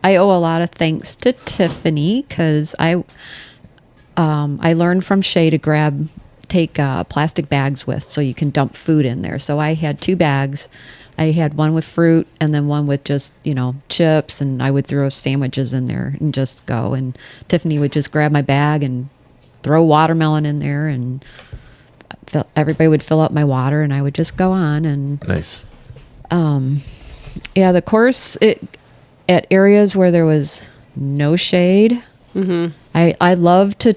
I owe a lot of thanks to Tiffany because I learned from Shae to take plastic bags with so you can dump food in there. So I had 2 bags. I had one with fruit and then one with just, you know, chips, and I would throw sandwiches in there and just go. And Tiffany would just grab my bag and throw watermelon in there, and everybody would fill up my water, and I would just go on. And Nice. yeah, the course, at areas where there was no shade, I love to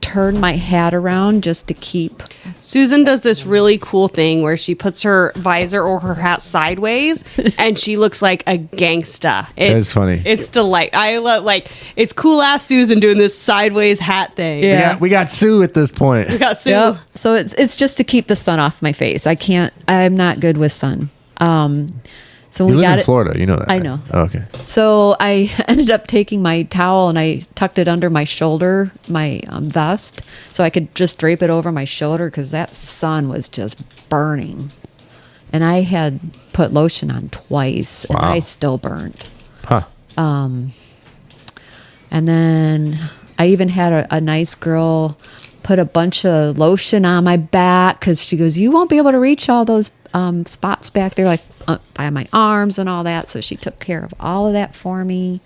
turn my hat around just to keep. Susan does this really cool thing where she puts her visor or her hat sideways and she looks like a gangsta. It's funny. It's I love, like, it's cool ass Susan doing this sideways hat thing. Yeah. We got Sue at this point. We got Sue. Yep. So it's just to keep the sun off my face. I'm not good with sun. So You we live got in it. Florida. You know that. I right? know. Oh, okay. So I ended up taking my towel and I tucked it under my shoulder, my vest, so I could just drape it over my shoulder because that sun was just burning. And I had put lotion on twice, and Wow. I still burnt. Huh. And then I even had a nice girl put a bunch of lotion on my back because she goes, "You won't be able to reach all those spots back there, like by my arms and all that." So she took care of all of that for me.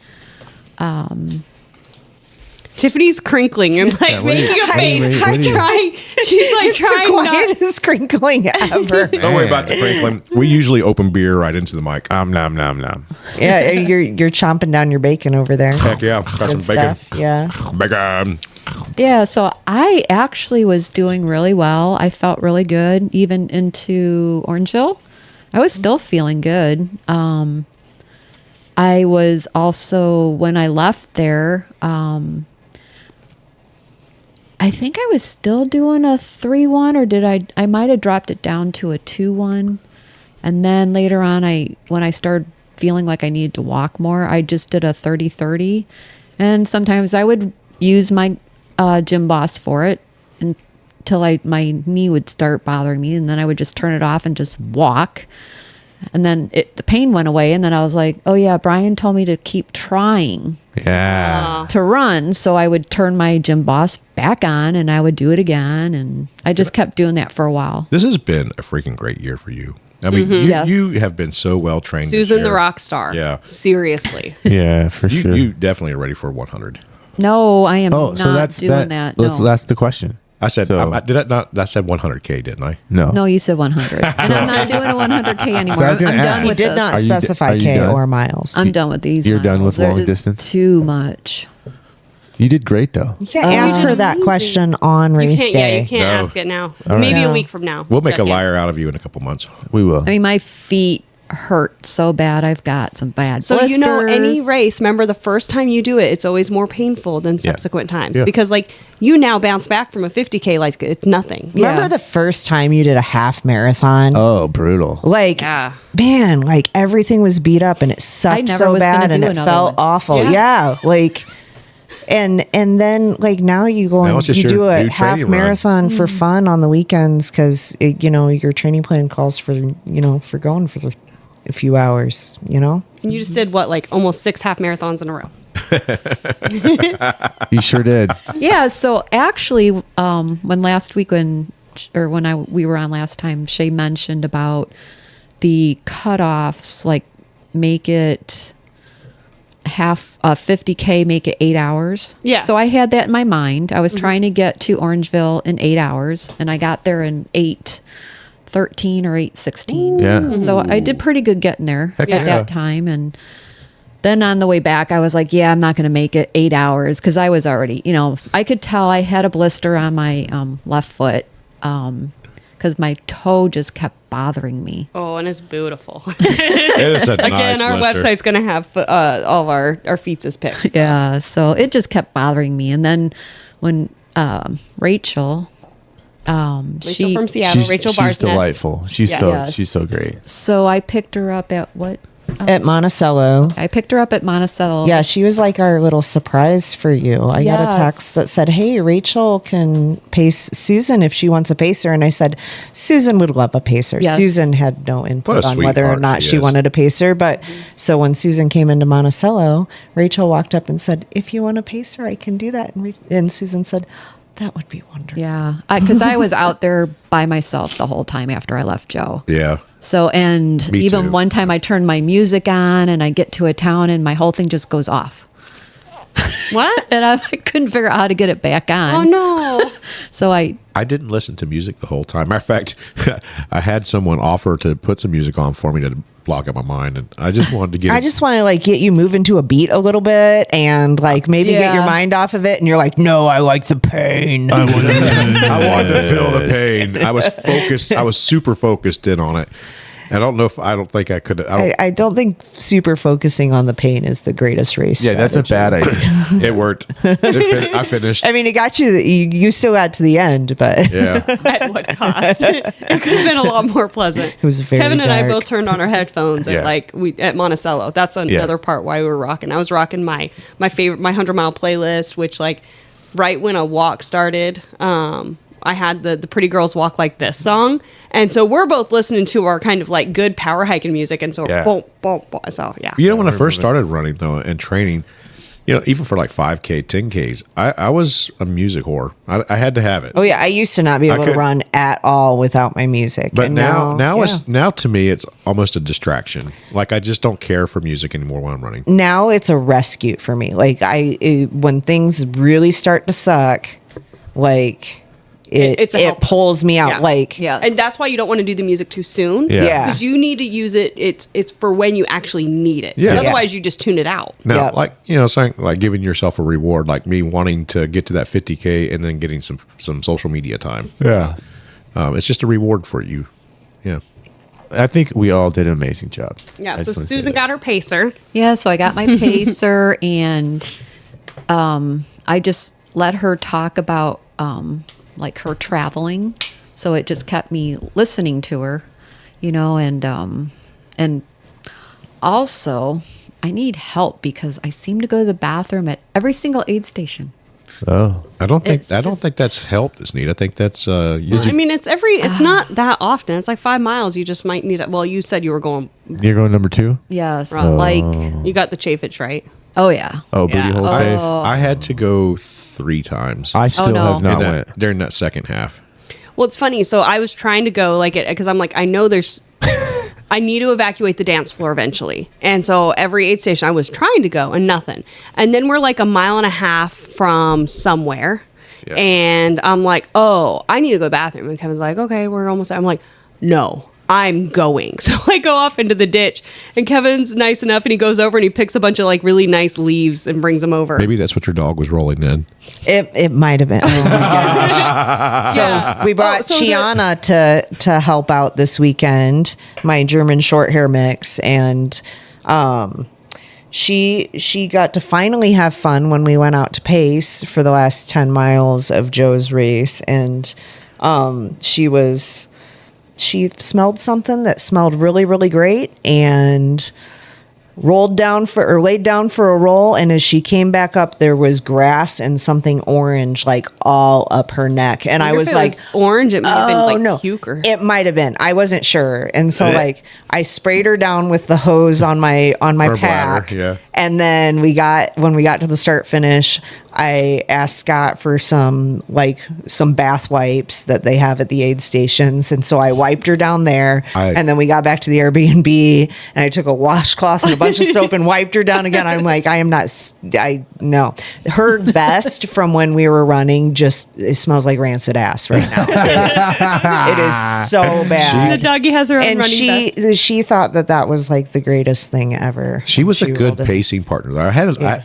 Tiffany's crinkling and like what do you- making a what do you- face. what do you- Trying. She's like It's the trying not. quietest crinkling ever. Don't worry about the crinkling. We usually open beer right into the mic. Nom nom. Yeah, you're chomping down your bacon over there. Heck yeah. Got Good some bacon. stuff. Yeah. Bacon. Yeah, so I actually was doing really well. I felt really good, even into Orangeville. I was still feeling good. I was also, when I left there, I think I was still doing a 3-1, or I might have dropped it down to a 2-1. And then later on, when I started feeling like I needed to walk more, I just did a 30-30. And sometimes I would use my gym boss for it until my knee would start bothering me, and then I would just turn it off and just walk. And then the pain went away, and then I was like, oh yeah, Brian told me to keep trying Yeah. to run, so I would turn my gym boss back on and I would do it again, and I just kept doing that for a while. This has been a freaking great year for you. I mean, Yes. you have been so well trained. this Susan the year. rock star. Yeah. Seriously. Yeah, for sure. You definitely are ready for 100. No, I am oh, not so that's doing that. Let's, No. That's the question. I said, So- I said 100K, didn't I? No. No, you said 100. And I'm not doing a 100K anymore. So I was gonna I'm done ask. He with did this. not Are you d- specify are you K done? or miles. I'm done with these. You're done miles. with long There is distance? Too much. You did great though. You can't ask her that question on You race can't. day. Yeah, you can't No. ask it now. right. Maybe a No. week from now. We'll make a Check in. liar out of you in a couple months. We will. I mean, my feet hurt so bad. I've got some bad So blisters. you know, any race, remember the first time you do it, it's always more painful than Yeah. subsequent times Yeah. because like you now bounce back from a 50K like it's nothing. Remember Yeah. the first time you did a half marathon? Oh, brutal. Like, Yeah. man, like everything was beat up and it sucked never so was gonna bad and do it another felt one. awful. Yeah. Yeah. Like, and then like now you go Now and it's just you your do a new half training run. marathon for fun on the weekends because your training plan calls for for going for a few hours. And you just did what, like almost 6 half marathons in a row. You sure did. Yeah. So actually, when last week when we were on last time, Shae mentioned about the cutoffs, like make it half 50K, make it 8 hours. Yeah. So I had that in my mind. I was trying to get to Orangeville in 8 hours, and I got there in 8:13 or 8:16. Yeah. So I did pretty good getting there Heck at yeah. that time. And then on the way back, I was like, yeah, I'm not going to make it 8 hours because I was already, I could tell I had a blister on my left foot because my toe just kept bothering me. Oh, and it's beautiful. It is a Again, nice our blister. website's going to have all of our feats as pics. Yeah, so it just kept bothering me. And then when Rachel, Rachel from Seattle, Rachel she's Barsness. delightful. She's Yeah. so Yes. she's so great. so I picked her up at what? At Monticello. I picked her up at Monticello. Yeah, she was like our little surprise for you. I got a Yes. text that said, "Hey, Rachel can pace Susan if she wants a pacer." And I said, "Susan would love a pacer." Yes. Susan had no input What a on whether or sweetheart not she she is. wanted a pacer. But so when Susan came into Monticello, Rachel walked up and said, "If you want a pacer, I can do that." And Susan said, "That would be wonderful." Yeah, because I was out there by myself the whole time after I left Joe. Yeah. So, and Me even too. one time I turned my music on and I get to a town and my whole thing just goes off. What? And I couldn't figure out how to get it back on. Oh, no. So I, I didn't listen to music the whole time. Matter of fact, I had someone offer to put some music on for me to block out my mind, and I just wanted to get. I just want to like get you moving to a beat a little bit and like maybe get your Yeah. mind off of it. And you're like, no, I like the pain. I wanted to feel the pain. I was focused. I was super focused in on it. I don't think I could. I don't think super focusing on the pain is the greatest race. Yeah, that's a strategy. bad idea. It worked. I finished. I mean, it got you. You still got to the end, but Yeah. At what cost? It could have been a lot more pleasant. It was very Kevin and I dark. both turned on our headphones Yeah. at Monticello. That's another part why we were rocking. I was rocking my 100-mile playlist, which like right when a walk started, I had the Pretty Girls Walk Like This song. And so we're both listening to our kind of like good power hiking music. And so, Yeah. boom, boom, boom. So, yeah. You know, when I first started running though and training, you know, even for like 5K, 10Ks, I was a music whore. I had to have it. oh yeah, I used to not be able to could- run at all without my music. But and now to me it's almost a distraction. Like I just don't care for music anymore when I'm running. now it's a rescue for me. Like when things really start to suck, like It's a it help. pulls me out. Yeah. Like Yes. And that's why you don't want to do the music too soon. Yeah. Yeah. Because you need to use it. It's for when you actually need it. Yeah. Otherwise, you just tune it out. Now, Yeah. like you know, saying like giving yourself a reward, like me wanting to get to that 50K and then getting some social media time. Yeah. It's just a reward for you. Yeah. I think we all did an amazing job. Yeah. I So just wanna say Susan that. got her pacer. Yeah, so I got my pacer and I just let her talk about like her traveling. So it just kept me listening to her, you know, and also I need help because I seem to go to the bathroom at every single aid station. Oh. I don't think It's I don't just- think that's help that's neat. I think that's I mean, it's not that often. It's like 5 miles. You just might need it. Well, you said you were going, You're going number 2? Yes, Oh. like you got the Chaffetz, right? oh yeah. Oh, booty Yeah. hole Oh. safe. I had to go 3 times I still no. have not in went. during that second half. Well, it's funny. So I was trying to go like it because I'm like, I know there's, I need to evacuate the dance floor eventually. And so every aid station I was trying to go and nothing. And then we're like a mile and a half from somewhere. Yeah. And I'm like, oh, I need to go to the bathroom. And Kevin's like, okay, we're almost there. I'm like, no, I'm going. So I go off into the ditch and Kevin's nice enough and he goes over and he picks a bunch of like really nice leaves and brings them over. Maybe that's what your dog was rolling in. it might have been. Oh my gosh. Yeah. So we brought so the- Chiana to help out this weekend, my German short hair mix, and she got to finally have fun when we went out to pace for the last 10 miles of Joe's race, and she smelled something that smelled really, really great, and laid down for a roll, and as she came back up there was grass and something orange like all up her neck, and I If was it like, orange. It might have been oh like no, puker. it might have been, I wasn't sure, and so like I sprayed her down with the hose on my Her pack, bladder, yeah. and then when we got to the start finish, I asked Scott for some bath wipes that they have at the aid stations, and so I wiped her down there, and then we got back to the Airbnb, and I took a washcloth and a bunch of soap and wiped her down again. I'm like, no. Her vest from when we were running it smells like rancid ass right now. It is so bad. the doggy has her own And running vest. she thought that was like the greatest thing ever. She was a good rolled in. pacing partner.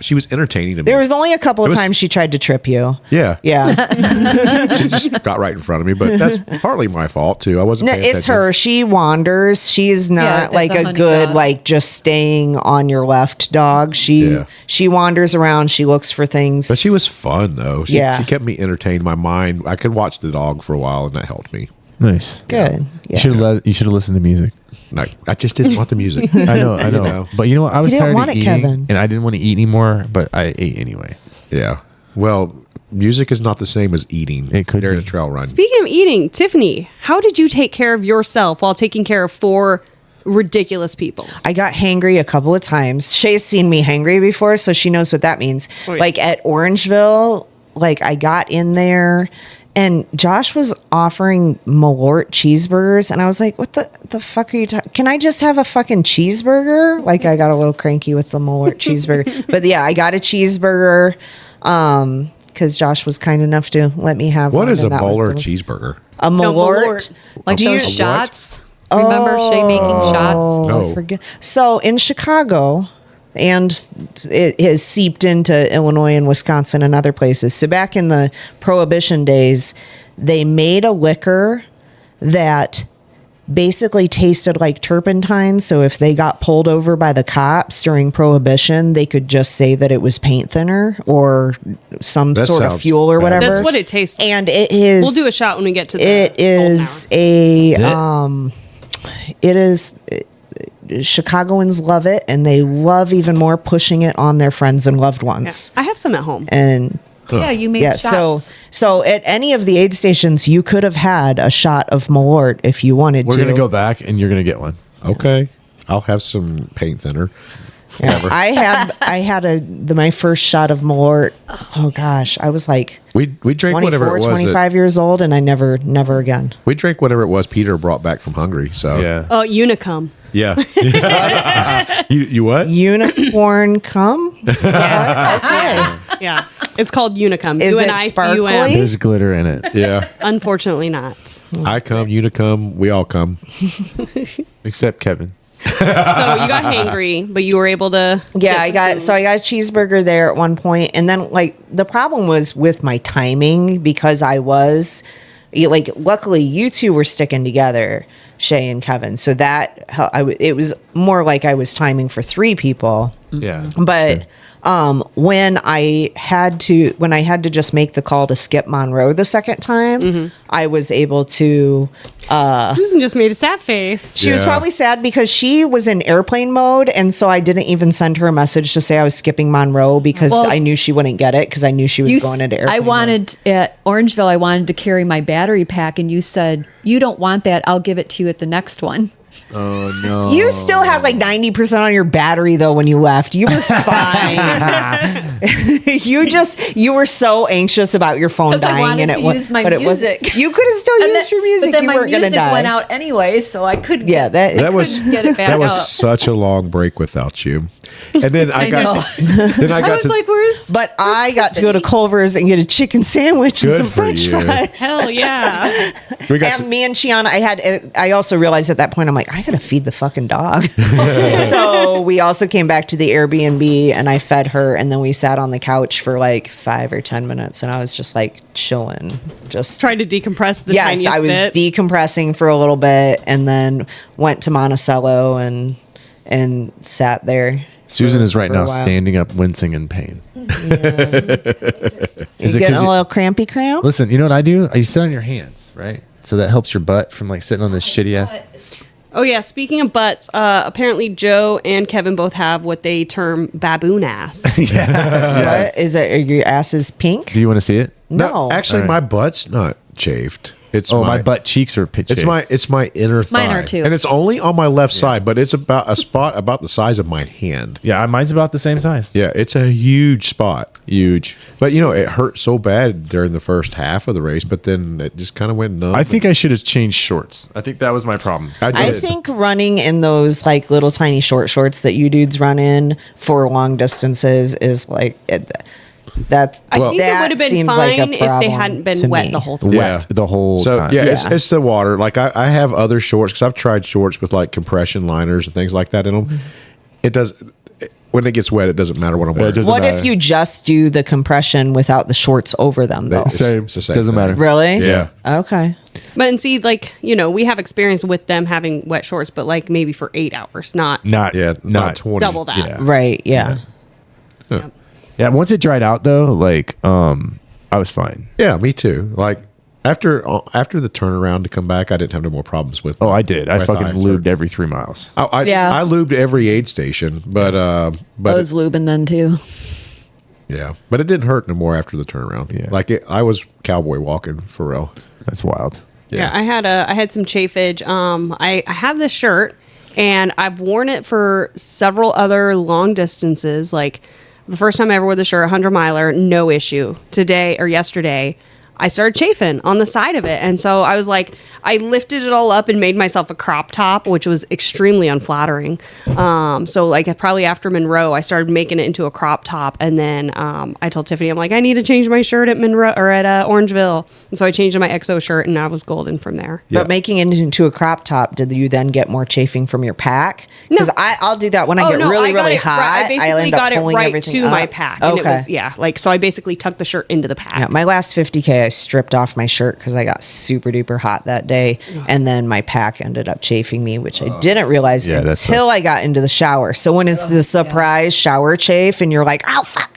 She was entertaining to me. There was only a couple of was- times she tried to trip you. Yeah. Yeah. She just got right in front of me, but that's partly my fault too. I wasn't. No, paying it's attention. her. She wanders. She's not it's like a a honey good, dog. like just staying on your left dog. Yeah. She wanders around. She looks for things. But she was fun though. She Yeah. kept me entertained. My mind. I could watch the dog for a while, and that helped me. Nice. Good. You should have listened to music. Like I just didn't want the music. I know. know. But you know what? I was didn't tired want of it, eating, Kevin. and I didn't want to eat anymore. But I ate anyway. Yeah. Well, music is not the same as eating. It could during be. a trail run. Speaking of eating, Tiffany, how did you take care of yourself while taking care of 4 ridiculous people? I got hangry a couple of times. Shay's seen me hangry before, so she knows what that means. Oh, yeah. Like at Orangeville, like I got in there and Josh was offering Malort cheeseburgers, and I was like, what the fuck are you talking? Can I just have a fucking cheeseburger? Like I got a little cranky with the Malort cheeseburger. But yeah, I got a cheeseburger because Josh was kind enough to let me have What one. is a and that was bowler the- cheeseburger? A No, Malort. like Do you- those shots. Remember Shae making shots? No. I forget. So in Chicago, and it has seeped into Illinois and Wisconsin and other places. So back in the Prohibition days, they made a liquor that basically tasted like turpentine. So if they got pulled over by the cops during Prohibition, they could just say that it was paint thinner or some That sort of sounds fuel or bad. whatever. That's what it tastes like. And it is. We'll do a shot when we get to the It is it is. Chicagoans love it, and they love even more pushing it on their friends and loved ones. I have some at home. And Yeah, you made yeah, shots. so at any of the aid stations, you could have had a shot of Malort if you wanted We're to. gonna go back, and you're gonna get one. Okay. I'll have some paint thinner. Yeah, I had my first shot of Malort. Oh gosh, I was like We drank whatever 24, it was. 25 years old, and I never again. We drank whatever it was Peter brought back from Hungary. So Yeah. Oh, Unicum. yeah. you what? Unicorn cum? Okay. Yeah. It's called Unicum. Is it UNICUM. sparkly? There's glitter in it. Yeah. Unfortunately not. I come, you come, we all come. Except Kevin. So you got hangry, but you were able to. Yeah, get I some got food. so I got a cheeseburger there at one point, and then like the problem was with my timing because I was like, luckily you two were sticking together, Shae and Kevin, so that it was more like I was timing for 3 people, Yeah. but. When I had to just make the call to skip Monroe the second time, I was able to. Susan just made a sad face. She was Yeah. probably sad because she was in airplane mode, and so I didn't even send her a message to say I was skipping Monroe because Well, I knew she wouldn't get it because I knew she was going into airplane. I mode. wanted at Orangeville. I wanted to carry my battery pack, and you said you don't want that. I'll give it to you at the next one. Oh no. You still had like 90% on your battery though when you left. You were fine. you were so anxious about your phone 'Cause I dying, wanted and to it was. use my But it wasn't. music. You could have still And used then- your music. But then You my weren't gonna music die. went out anyway, so I couldn't. Yeah, get, That was get it back that was out. such a long break without you. And then I got know. then I got I was to like, "Where's?" But I got to go to Culver's and get a chicken sandwich and Good some for French you. fries. Hell yeah. we got And me and Shiana, I also realized at that point, I'm like, I gotta feed the fucking dog. So we also came back to the Airbnb and I fed her, and then we sat on the couch for like 5 or 10 minutes, and I was just like chilling, just Trying to decompress the yes, tiniest I was bit. decompressing for a little bit, and then went to Monticello and sat there. Susan is right for a now while. standing up, wincing in pain. You Is it getting 'cause a you- little crampy cramp? Listen, you know what I do? You sit on your hands, right? So that helps your butt from like sitting on this shitty ass. Oh yeah, speaking of butts, apparently Joe and Kevin both have what they term baboon ass. What is it? Are your asses pink? Do you want to see it? No, actually, All right. my butt's not chafed. It's Oh, my butt cheeks are pitched. It's my inner thigh. Mine are too. And it's only on my left side, but it's about a spot about the size of my hand. Yeah, mine's about the same size. Yeah, it's a huge spot. Huge. But you know, it hurt so bad during the first half of the race, but then it just kind of went numb. I think I should have changed shorts. I think that was my problem. I did. think running in those like little tiny shorts that you dudes run in for long distances is like that's. I think it that would have been seems like a fine if they problem hadn't been to wet me. the whole time. Yeah. Wet the whole So time. yeah, Yeah. It's the water. Like I have other shorts because I've tried shorts with like compression liners and things like that in them. It does when it gets wet. It doesn't matter what I'm wearing. doesn't What if matter. you just do the compression without the shorts over them though? It's- Same. it's the same Doesn't thing. matter. Really? Yeah. Okay. But and see, like, you know, we have experience with them having wet shorts, but like maybe for 8 hours, not Not Not 20. double that. Yeah. Right. Yeah. Yeah, once it dried out though, like I was fine. Yeah, me too. Like after the turnaround to come back, I didn't have no more problems with. Oh, I did. I my fucking thighs. lubed every 3 miles. I Yeah. lubed every aid station, but I was lubing then too. yeah, but it didn't hurt no more after the turnaround. Yeah. Like I was cowboy walking for real. That's wild. Yeah, I had some chafage. I have this shirt and I've worn it for several other long distances. Like the first time I ever wore the shirt, 100 miler, no issue. Today or yesterday, I started chafing on the side of it. And so I was like, I lifted it all up and made myself a crop top, which was extremely unflattering. So like probably after Monroe, I started making it into a crop top. And then I told Tiffany, I'm like, I need to change my shirt at Monroe or at Orangeville. And so I changed to my XO shirt and I was golden from there. But making it into a crop top, did you then get more chafing from your pack? Because I'll do that when I get really hot. I basically got it right to my pack. And Okay. it was, so I basically tucked the shirt into the pack. Yeah, my last 50K, I stripped off my shirt because I got super duper hot that day. And then my pack ended up chafing me, which I didn't realize until I got into the shower. So when it's the surprise shower chafe and you're like, oh, fuck.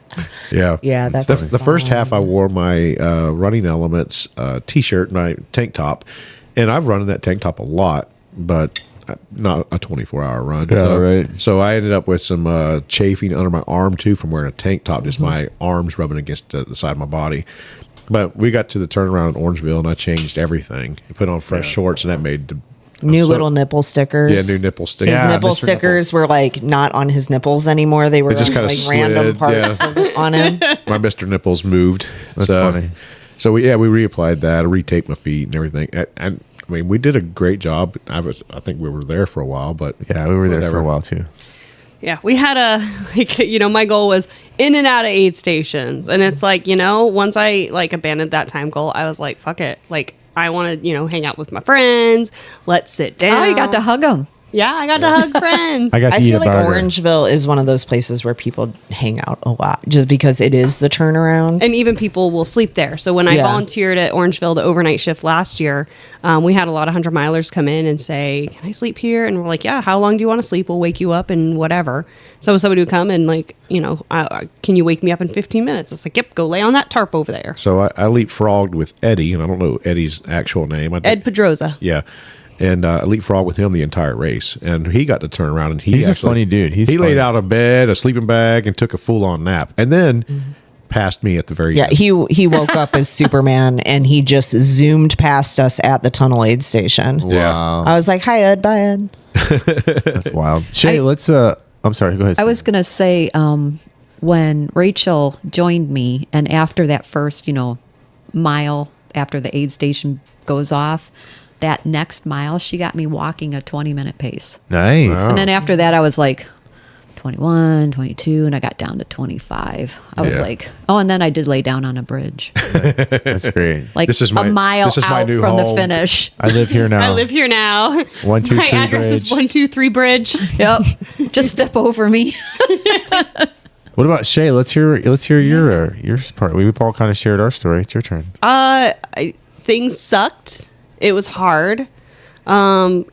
Yeah. Yeah, that's the first half. I wore my Running Elements t-shirt, my tank top, and I've run in that tank top a lot, but not a 24-hour run. Yeah, right. So I ended up with some chafing under my arm too from wearing a tank top, just my arms rubbing against the side of my body. But we got to the turnaround in Orangeville, and I changed everything. I put on fresh shorts, and that made the little nipple stickers. Yeah, new nipple stickers. His nipple Mr. stickers were like not on his nipples anymore. They were just on, kinda like random slid, parts on him. My Mr. Nipples moved. That's funny. So we reapplied that, I retaped my feet and everything. And I mean, we did a great job. I think we were there for a while, but Yeah, we were there for whatever. a while too. Yeah, we had my goal was in and out of aid stations. And it's like, once I abandoned that time goal, I was like, fuck it. Like, I want to, hang out with my friends. Let's sit down. Oh, you got to hug them. Yeah, I got to hug friends. I got to I eat feel a like burger. Orangeville is one of those places where people hang out a lot just because it is the turnaround. And even people will sleep there. So when I Yeah. volunteered at Orangeville, the overnight shift last year, we had a lot of 100-milers come in and say, can I sleep here? And we're like, yeah, how long do you want to sleep? We'll wake you up and whatever. So somebody would come and can you wake me up in 15 minutes? It's like, yep, go lay on that tarp over there. So I leapfrogged with Eddie, and I don't know Eddie's actual name. Ed Pedroza. Yeah. And I leapfrogged with him the entire race. And he got to turn around, and He's a funny dude. He's he funny. laid out a bed, a sleeping bag, and took a full-on nap. And then passed me at the very Yeah, end. he woke up as Superman and he just zoomed past us at the tunnel aid station. Wow, I was like, hi, Ed. Bye, Ed. that's wild. Shay, let's. I'm sorry. Go ahead. I was going to say, when Rachel joined me, and after that first, mile after the aid station goes off, that next mile, she got me walking a 20-minute pace. nice. And then after that, I was like 21, 22, and I got down to 25. I was Yeah. like, oh, and then I did lay down on a bridge, That's great. like This is my- a mile this is my out new from home. the finish. I live here now. I live here now. 1, 2, My 3 address bridge. is 123 Bridge. Yep, just step over me. What about Shay? Let's hear your part. We've all kind of shared our story. It's your turn. Things sucked. It was hard. I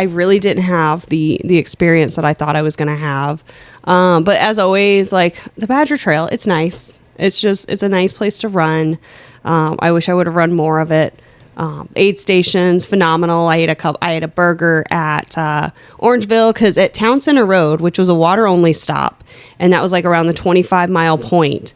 really didn't have the experience that I thought I was going to have. But as always, like the Badger Trail, it's nice. It's a nice place to run. I wish I would have run more of it. Aid stations, phenomenal. I ate a burger at Orangeville because at Town Center Road, which was a water only stop, and that was like around the 25-mile point.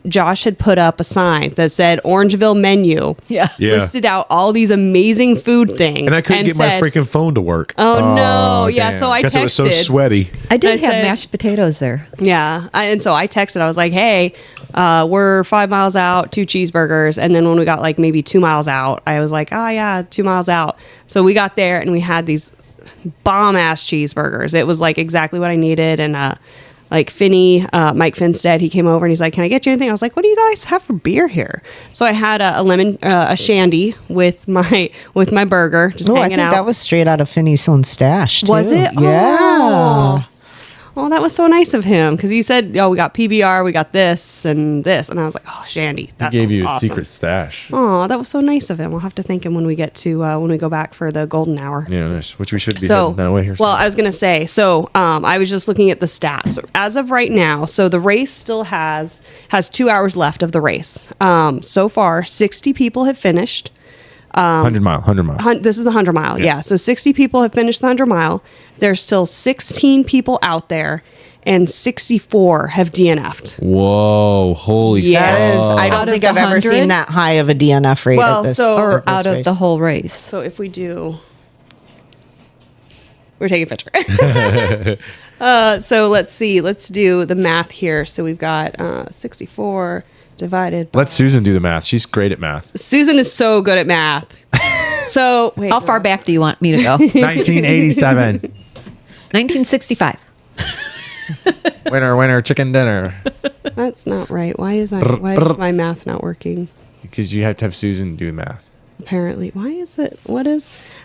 Josh had put up a sign that said Orangeville menu. Yeah. Listed out all these amazing food things. And I couldn't get my said, freaking phone to work. Oh no! Yeah, damn. so I Because it was so texted. sweaty. I did I have said- mashed potatoes there. Yeah, and so I texted. I was like, "Hey, we're 5 miles out, 2 cheeseburgers." And then when we got like maybe 2 miles out, I was like, "Oh yeah, 2 miles out." So we got there and we had these bomb ass cheeseburgers. It was like exactly what I needed. And like Mike Finstead, he came over and he's like, "Can I get you anything?" I was like, "What do you guys have for beer here?" So I had a shandy with my burger, just Oh, I hanging think out. that was straight out of Finney's own stash. Was too. it? Yeah. Oh, that was so nice of him because he said, "Oh, we got PBR, we got this and this," and I was like, "Oh, Shandy, He that gave you a awesome. secret stash. Oh, that was so nice of him. I'll have to thank him when we get to when we go back for the golden hour. Yeah, nice. Which we should be So, heading that way here. well, soon. I was gonna say. So, I was just looking at the stats as of right now. So the race still has 2 hours left of the race. So far, 60 people have finished. 100 mile. This is the 100 mile. Yeah. So 60 people have finished the 100 mile. There's still 16 people out there, and 64 have DNF'd. Whoa, holy Yeah. That is, I Out don't of think the I've ever 100? seen that high of a DNF rate Well, at this. so- Or at this out of race. the whole race. So if we do, we're taking a picture. So let's see. Let's do the math here. So we've got 64, divided by... Let Susan do the math. She's great at math. Susan is so good at math. So, wait. How far back do you want me to go? 1987. 1965. Winner, chicken dinner. That's not right. Why is my math not working? Because you have to have Susan do math. Apparently. Why is it?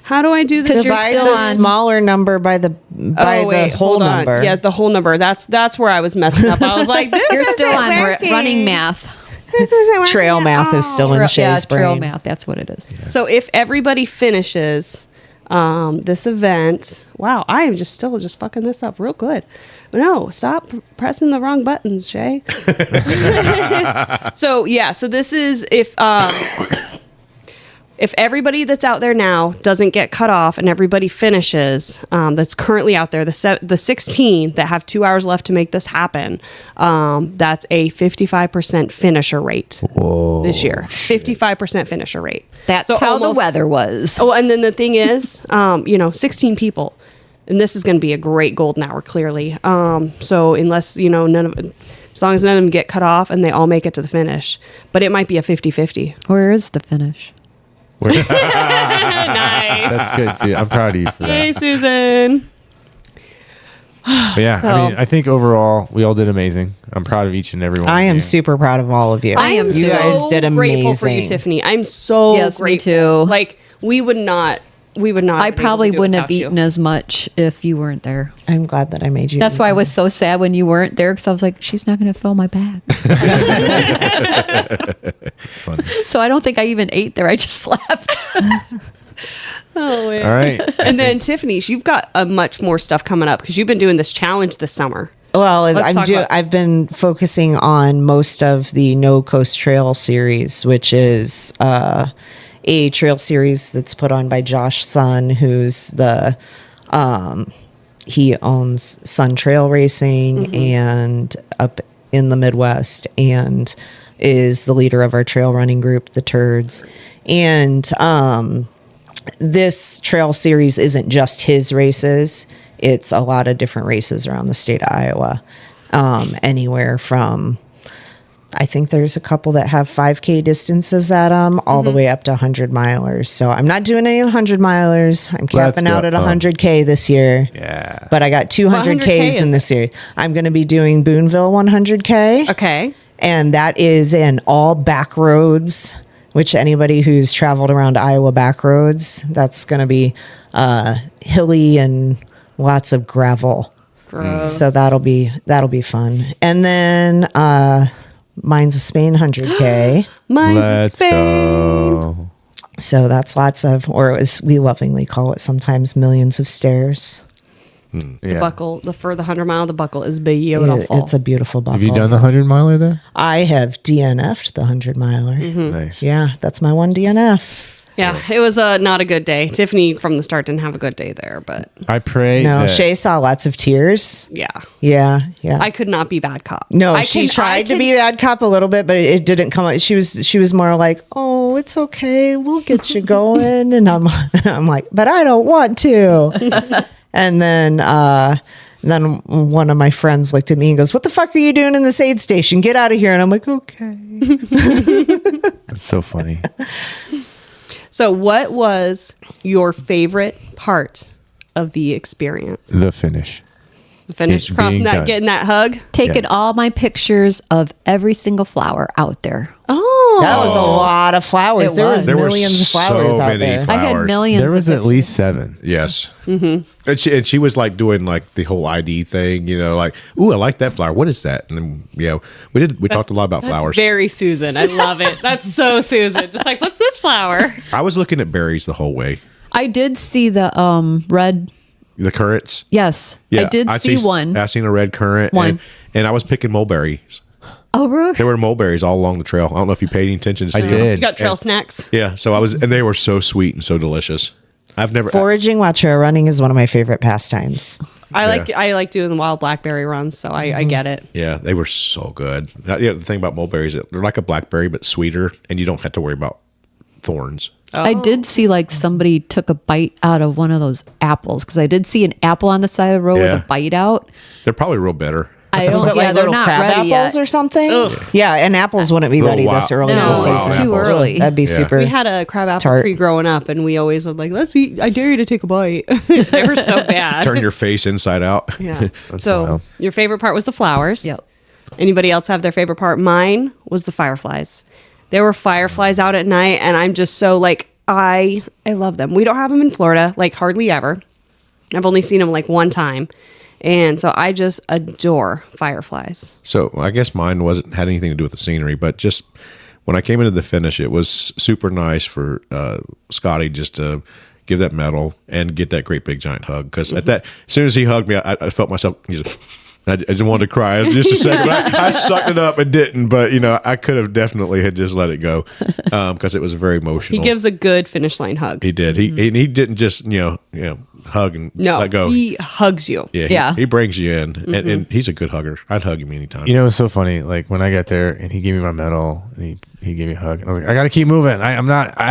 How do I do this? 'Cause you're Divide still the on- smaller number by the whole hold on. number. Yeah, the whole number. That's where I was messing up. I was like, this You're isn't still on working. running math. This isn't working Trail at math is all. still in Shae's trail brain. math. That's what it is. So if everybody finishes this event, wow, I am just fucking this up real good. No, stop pressing the wrong buttons, Shae. So this is if everybody that's out there now doesn't get cut off and everybody finishes, that's currently out there, the 16 that have 2 hours left to make this happen, that's a 55% finisher rate this year. 55% finisher rate. That's So how the almost- weather was. Oh, and then the thing is, 16 people, and this is going to be a great golden hour, clearly. So unless, as long as none of them get cut off and they all make it to the finish, but it might be a 50-50. Where is the finish? Nice. That's good too. I'm proud of you for Hey, that. Susan. But yeah, So- I mean, I think overall we all did amazing. I'm proud of each and every one. I of am you. super proud of all of you. I am You so guys did amazing. Grateful for you, Tiffany. I'm so Yes, me grateful. too. Like we would not. I be able to probably do it wouldn't have without you. eaten as much if you weren't there. I'm glad that I made you. That's why I was so sad when you weren't there, because I was like, she's not going to fill my bags. It's funny. So I don't think I even ate there. I just left. Oh, man. All right. And then Tiffany, you've got much more stuff coming up because you've been doing this challenge this summer. Well, Let's talk about- I've been focusing on most of the No Coast Trail series, which is a trail series that's put on by Josh Sun, who's he owns Sun Trail Racing and up in the Midwest, and is the leader of our trail running group, the Turds. And this trail series isn't just his races. It's a lot of different races around the state of Iowa. Anywhere from, I think there's a couple that have 5K distances at them, all the way up to 100 milers. So I'm not doing any 100 milers. I'm capping out at 100K this year. Yeah. But I got 200 100K Ks in is this series. I'm going to be doing Boonville 100K. Okay. And that is in all back roads, which anybody who's traveled around Iowa back roads, that's going to be hilly and lots of gravel. Gross. So that'll be fun. And then Mines of Spain 100K. Mine's a Let's Spain. go. So that's lots of, or as we lovingly call it sometimes, millions of stairs. Yeah. Buckle, for the 100 mile, the buckle is beautiful. It's a beautiful buckle. Have you done the 100 miler there? I have DNF'd the 100 miler. Nice. Yeah, that's my one DNF. Yeah, it was not a good day. Tiffany from the start didn't have a good day there, but I pray. No, that- Shae saw lots of tears. yeah. Yeah. I could not be bad cop. No, I she can- tried I to can- be bad cop a little bit, but it didn't come out. She was more like, "Oh, it's okay, we'll get you going," and I'm like, "But I don't want to." And then one of my friends looked at me and goes, "What the fuck are you doing in this aid station? Get out of here!" And I'm like, "Okay." That's so funny. So, what was your favorite part of the experience? The finish. The finish, It's crossing being that, done. getting that hug. Taking Yeah. all my pictures of every single flower out there. Oh, That was a lot of flowers. It There was. was There were millions of so flowers out many there. flowers. I had millions. There was of at least 7. Yes. And she was like doing like the whole ID thing, like, ooh, I like that flower. What is that? And then, we talked a lot about that's flowers. very Susan. I love it. That's so Susan. Just like, what's this flower? I was looking at berries the whole way. I did see the red. The currants. Yes, I did see one. I seen a red currant. One. And I was picking mulberries. Oh, really? There were mulberries all along the trail. I don't know if you paid any attention. To I them. did. You got trail snacks. Yeah. So and they were so sweet and so delicious. I've never. Foraging while trail running is one of my favorite pastimes. I like doing the wild blackberry runs, so I get it. Yeah, they were so good. The thing about mulberries, they're like a blackberry but sweeter, and you don't have to worry about thorns. I did see like somebody took a bite out of one of those apples, because I did see an apple on the side of the road with Yeah. a bite out. They're probably real bitter. I Was don't. it Yeah, like they're little not crab ready apples yet. or something? Yeah, and apples wouldn't be ready this early in No, the it's season. too early. That'd be super. We had a crab apple Tart. tree growing up, and we always were like, "Let's eat. I dare you to take a bite." They were so bad. Turn your face inside out. Yeah. So wild. your favorite part was the flowers. Yep. Anybody else have their favorite part? Mine was the fireflies. There were fireflies out at night, and I'm just so like I love them. We don't have them in Florida, like hardly ever. I've only seen them like one time, and so I just adore fireflies. So I guess mine had anything to do with the scenery, but just when I came into the finish, it was super nice for Scotty just to give that medal and get that great big giant hug. Because at that, as soon as he hugged me, I felt myself. I just wanted to cry just a second. But I sucked it up and didn't. But I could have definitely had just let it go because it was very He emotional. gives a good finish line hug. He did. He didn't just hug and No, let go. he hugs you. Yeah, he brings you in, and he's a good hugger. I'd hug him anytime. You know, it's so funny. Like when I got there and he gave me my medal and he gave me a hug. I was like, I got to keep moving. I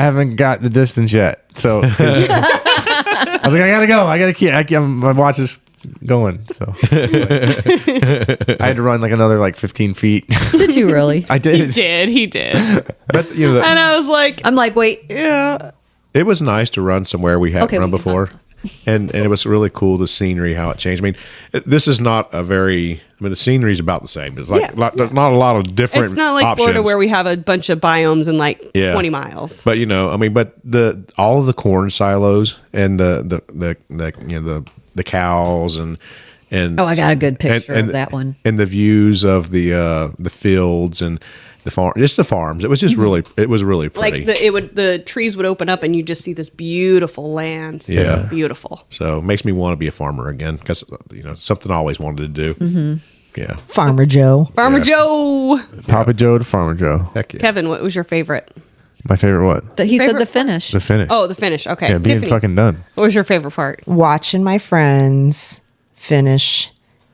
haven't got the distance yet. So I was like, I got to go. I got to keep. My watch is going. So I had to run like another 15 feet. Did you really? I did. He did. But And I was like, I'm like, wait. yeah. it was nice to run somewhere we hadn't Okay, run we can before. And it was really cool, the scenery, how it changed. I mean, this is not the scenery's about the same. It's like there's not a lot of different It's not like options. Florida where we have a bunch of biomes in 20 miles. But all of the corn silos and the cows and Oh, I got a good picture and of that one. and the views of the fields and the farm, just the farms. It was just really pretty. Like the trees would open up and you just see this beautiful land. Yeah. Beautiful. So it makes me want to be a farmer again because something I always wanted to do. Mm-hmm. Yeah. Farmer Joe. Farmer Joe. Papa Joe to Farmer Joe. Heck yeah. Kevin, what was your favorite? My favorite what? He said Favorite the finish. The finish. Oh, the finish. Okay. yeah, being Tiffany, fucking done. what was your favorite part? Watching my friends finish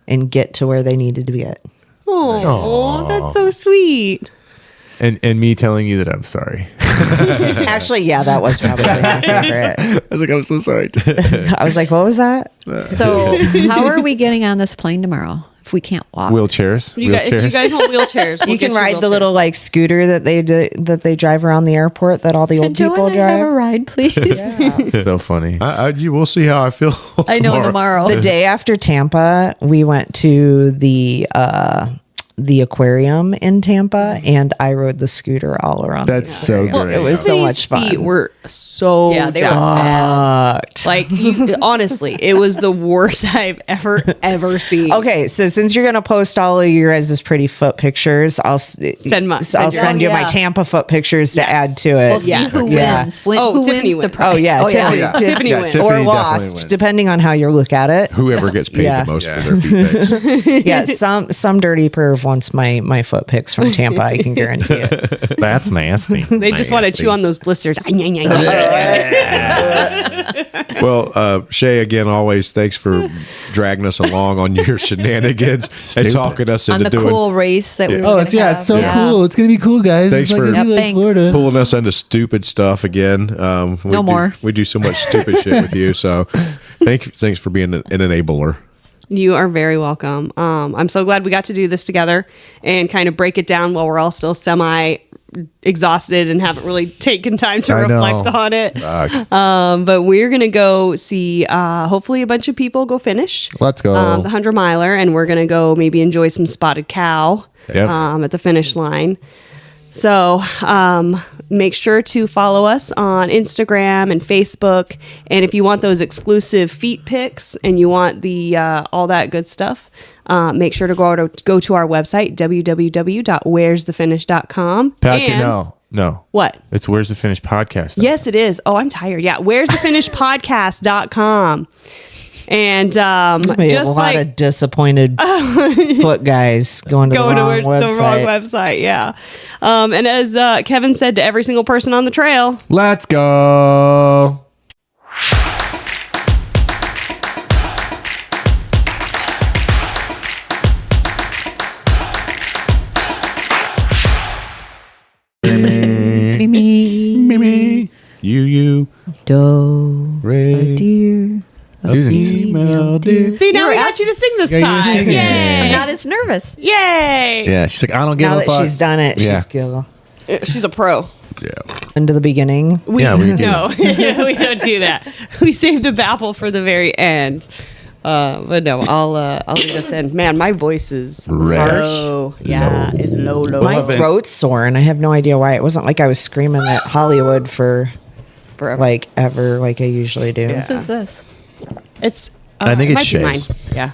and get to where they needed to get. Oh, that's so sweet. And me telling you that I'm sorry. Actually, yeah, that was probably my favorite. I was like, I'm so sorry. I was like, what was that? So, how are we getting on this plane tomorrow if we can't walk? Wheelchairs. If you guys want wheelchairs, we'll You can get ride the wheelchairs. little scooter that they drive around the airport that all the old Can Joe people and I have a drive. ride, please? So funny. You will see how I feel. I know tomorrow. The day after Tampa, we went to the aquarium in Tampa, and I rode the scooter all around. That's the so aquarium. great. It was so much Tiffany's feet fun. were so Yeah, they were bad. Fucked. like honestly, it was the worst I've ever seen. Okay, so since you're gonna post all of your guys' pretty foot pictures, I'll send you my yeah. Tampa foot pictures to Yes. add to it. We'll see who Yeah. wins. Oh, Who Tiffany wins the wins. prize? Oh yeah, Tiffany, yeah. Tiffany wins. Tiffany or definitely lost, wins. depending on how you look at it. Whoever gets paid Yeah. the most for their feet pics. Yeah, some dirty perv wants my foot pics from Tampa. I can guarantee it. That's nasty. They just want to chew on those blisters. Well, Shae, again, always thanks for dragging us along on your shenanigans and talking us On into the doing cool race that we were Oh, gonna it's yeah, have. it's so Yeah. cool. It's gonna be cool, guys. Thanks it's for- gonna be Yep, like thanks. Florida. pulling us into stupid stuff again. No more. We do so much stupid shit with you. So thanks for being an enabler. You are very welcome. I'm so glad we got to do this together and kind of break it down while we're all still semi exhausted and haven't really taken time to I know. reflect on it. But we're gonna go see hopefully a bunch of people go finish. Let's go. The 100 miler, and we're gonna go maybe enjoy some spotted cow Yep. at the finish line. So make sure to follow us on Instagram and Facebook. And if you want those exclusive feet pics and you want the all that good stuff, make sure to go to our website, www.where'sthefinish.com. Patrick, And no. what? It's Where's the Finish podcast. Yes, it is. Oh, I'm tired. Yeah. Where'sthefinishpodcast.com. And Maybe a just lot like of disappointed foot guys going to the wrong website. Yeah. And as Kevin said to every single person on the trail, Let's go. Mimi. You, Do. Ray. Dear. Susan email, dear. See, now You we were got you to sing this Yeah, you were time. singing. I'm Yay! not as nervous. Yay! Yeah, she's like, I don't give Now a that fuck. she's done it, Yeah. she's giggle. She's a pro. Yeah. Into the beginning. We Yeah, we do. no, we don't do that. We save the babble for the very end. But no, I'll leave us in. Man, my voice is low. Yeah, it's low. My I've been- throat's sore, and I have no idea why. It wasn't like I was screaming at Hollywood for Forever. like ever, like I usually do. Yeah. Whose is this? It's. I think it it's might be Shae's. mine. Yeah.